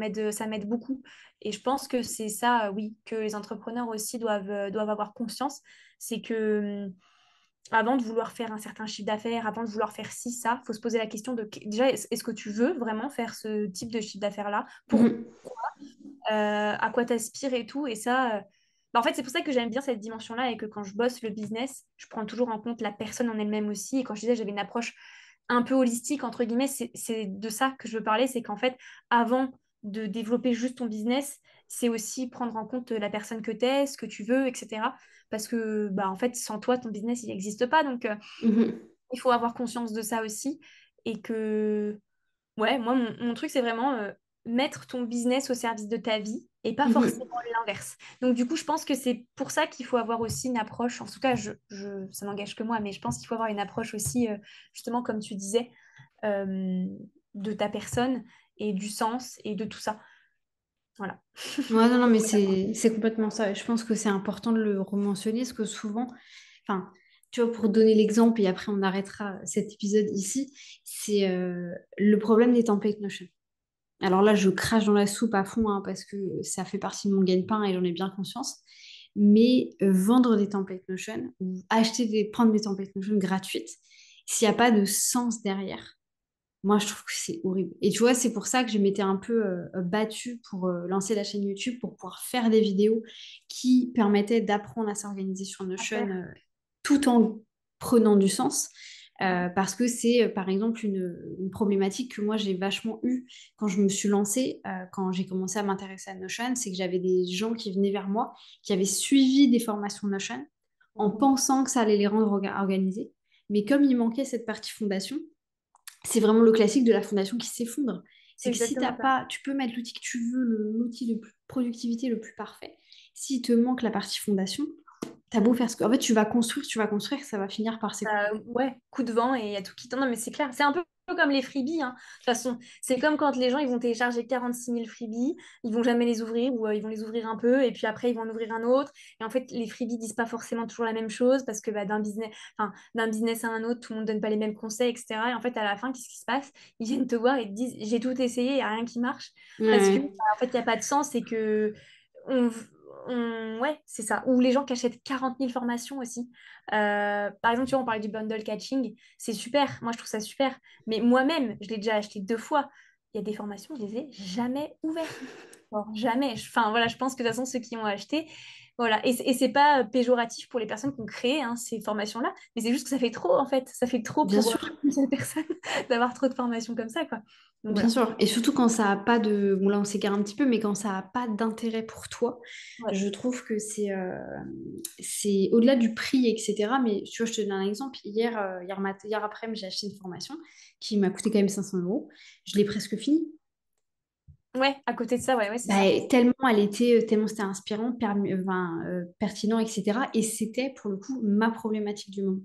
m'aide beaucoup, et je pense que c'est ça, oui, que les entrepreneurs aussi doivent avoir conscience, c'est que avant de vouloir faire un certain chiffre d'affaires, avant de vouloir faire ci, ça, il faut se poser la question de déjà, est-ce que tu veux vraiment faire ce type de chiffre d'affaires-là? Pour Mhm. à quoi t'aspires et tout. Et ça, bah, en fait, c'est pour ça que j'aime bien cette dimension-là et que quand je bosse le business, je prends toujours en compte la personne en elle-même aussi. Et quand je disais j'avais une approche un peu holistique, entre guillemets, c'est de ça que je veux parler. C'est qu'en fait, avant de développer juste ton business, c'est aussi prendre en compte la personne que tu es, ce que tu veux, etc. Parce que, bah, en fait, sans toi, ton business, il n'existe pas. Donc, Mhm. il faut avoir conscience de ça aussi. Et que, ouais, moi, mon truc, c'est vraiment mettre ton business au service de ta vie et pas forcément Mhm. l'inverse. Donc, du coup, je pense que c'est pour ça qu'il faut avoir aussi une approche, en tout cas, ça n'engage que moi, mais je pense qu'il faut avoir une approche aussi, justement, comme tu disais, euh, de ta personne et du sens et de tout ça. Voilà. Ouais, non, non, mais c'est complètement ça. Et je pense que c'est important de le rementionner, parce que souvent, enfin, tu vois, pour donner l'exemple, et après on arrêtera cet épisode ici, c'est le problème des templates Notion. Alors là, je crache dans la soupe à fond, hein, parce que ça fait partie de mon gagne-pain et j'en ai bien conscience. Mais vendre des templates Notion ou prendre des templates Notion gratuites, s'il n'y a pas de sens derrière, moi, je trouve que c'est horrible. Et tu vois, c'est pour ça que je m'étais un peu battue pour lancer la chaîne YouTube, pour pouvoir faire des vidéos qui permettaient d'apprendre à s'organiser sur À Notion faire. tout en prenant du sens. Ouais. Parce que c'est, par exemple, une problématique que moi, j'ai vachement eue quand je me suis lancée, quand j'ai commencé à m'intéresser à Notion, c'est que j'avais des gens qui venaient vers moi, qui avaient suivi des formations Notion en Mhm. pensant que ça allait les rendre organisés. Mais comme il manquait cette partie fondation, c'est vraiment le classique de la fondation qui s'effondre. C'est C'est que si t'as exactement ça. pas, tu peux mettre l'outil que tu veux, l'outil de productivité le plus parfait. S'il te manque la partie fondation, t'as beau faire ce que. En fait, tu vas construire, ça va finir par s'écrouler. Ouais, coup de vent et il y a tout qui tombe. Non, mais c'est clair. C'est un peu comme les freebies, hein. De toute façon, c'est comme quand les gens ils vont télécharger 46 000 freebies, ils vont jamais les ouvrir ou ils vont les ouvrir un peu et puis après ils vont en ouvrir un autre. Et en fait, les freebies disent pas forcément toujours la même chose parce que bah, d'un business à un autre, tout le monde donne pas les mêmes conseils, etc. Et en fait, à la fin, qu'est-ce qui se passe? Ils viennent te voir et te disent j'ai tout essayé, il n'y a rien qui marche parce que bah, Ouais. en fait, il n'y a pas de sens et que on, ouais, c'est ça. Ou les gens qui achètent 40 000 formations aussi. Par exemple, tu vois, on parlait du bundle catching. C'est super. Moi, je trouve ça super. Mais moi-même, je l'ai déjà acheté 2 fois. Il y a des formations, je les ai jamais ouvertes. Bon, jamais. Enfin, voilà, je pense que de toute façon, ceux qui ont acheté, voilà. Et c'est pas péjoratif pour les personnes qui ont créé hein, ces formations-là, mais c'est juste que ça fait trop, en fait. Ça fait trop Bien pour sûr. une seule personne d'avoir trop de formations comme ça, quoi. Donc Bien voilà. sûr, et surtout quand ça a pas de... Bon là on s'égare un petit peu, mais quand ça a pas d'intérêt pour toi, Ouais. je trouve que c'est au-delà du prix, etc. Mais tu vois, je te donne un exemple. Hier après-midi, j'ai acheté une formation qui m'a coûté quand même 500 euros. Je l'ai presque finie. Ouais, à côté de ça, ouais, ouais, c'est Bah, ça. tellement c'était inspirant, pertinent, etc. Et c'était pour le coup ma problématique du moment.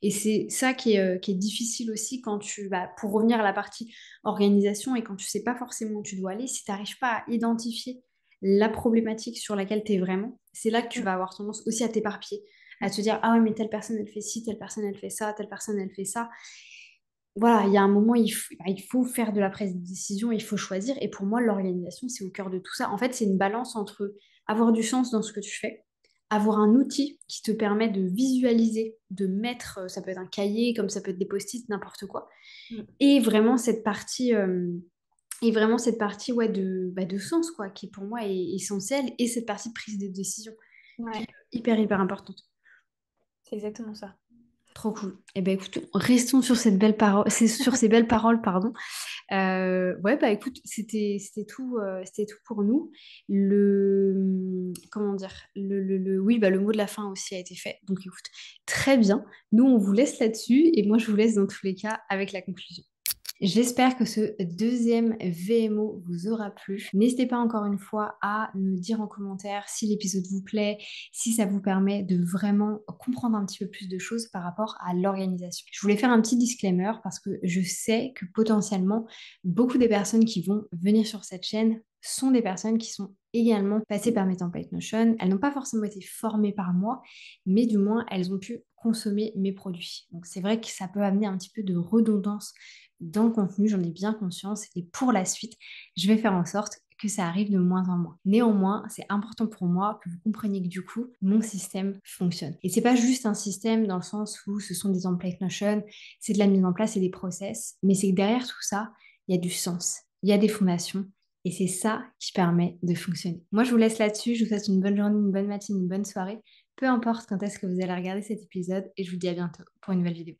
Et c'est ça qui est difficile aussi pour revenir à la partie organisation et quand tu sais pas forcément où tu dois aller, si tu n'arrives pas à identifier la problématique sur laquelle tu es vraiment, c'est là que tu Mm, vas avoir tendance aussi à t'éparpiller, à mm. te dire, ah ouais, mais telle personne elle fait ci, telle personne elle fait ça, telle personne elle fait ça. voilà, il y a un moment, il faut faire de la prise de décision, il faut choisir. Et pour moi, l'organisation, c'est au cœur de tout ça. En fait, c'est une balance entre avoir du sens dans ce que tu fais, avoir un outil qui te permet de visualiser, de mettre, ça peut être un cahier, comme ça peut être des post-it, n'importe quoi. Mm. Et vraiment cette partie, ouais, de sens, quoi, qui pour moi est essentielle. Et cette partie de prise de décision, qui est Ouais, hyper, hyper importante. c'est exactement ça. Trop cool. Eh ben écoute, restons sur cette belle parole, sur ces belles paroles, pardon. Ouais, bah écoute, c'était tout pour nous. Comment dire, oui, bah le mot de la fin aussi a été fait. Donc écoute, très bien. Nous, on vous laisse là-dessus et moi, je vous laisse dans tous les cas avec la conclusion. J'espère que ce deuxième VMO vous aura plu. N'hésitez pas encore une fois à me dire en commentaire si l'épisode vous plaît, si ça vous permet de vraiment comprendre un petit peu plus de choses par rapport à l'organisation. Je voulais faire un petit disclaimer parce que je sais que potentiellement beaucoup des personnes qui vont venir sur cette chaîne sont des personnes qui sont également passées par mes templates Notion. Elles n'ont pas forcément été formées par moi, mais du moins elles ont pu consommer mes produits. Donc c'est vrai que ça peut amener un petit peu de redondance dans le contenu, j'en ai bien conscience. Et pour la suite, je vais faire en sorte que ça arrive de moins en moins. Néanmoins, c'est important pour moi que vous compreniez que du coup, mon système fonctionne. Et c'est pas juste un système dans le sens où ce sont des templates Notion, c'est de la mise en place et des process, mais c'est que derrière tout ça, il y a du sens, il y a des fondations. Et c'est ça qui permet de fonctionner. Moi, je vous laisse là-dessus. Je vous souhaite une bonne journée, une bonne matinée, une bonne soirée. Peu importe quand est-ce que vous allez regarder cet épisode. Et je vous dis à bientôt pour une nouvelle vidéo.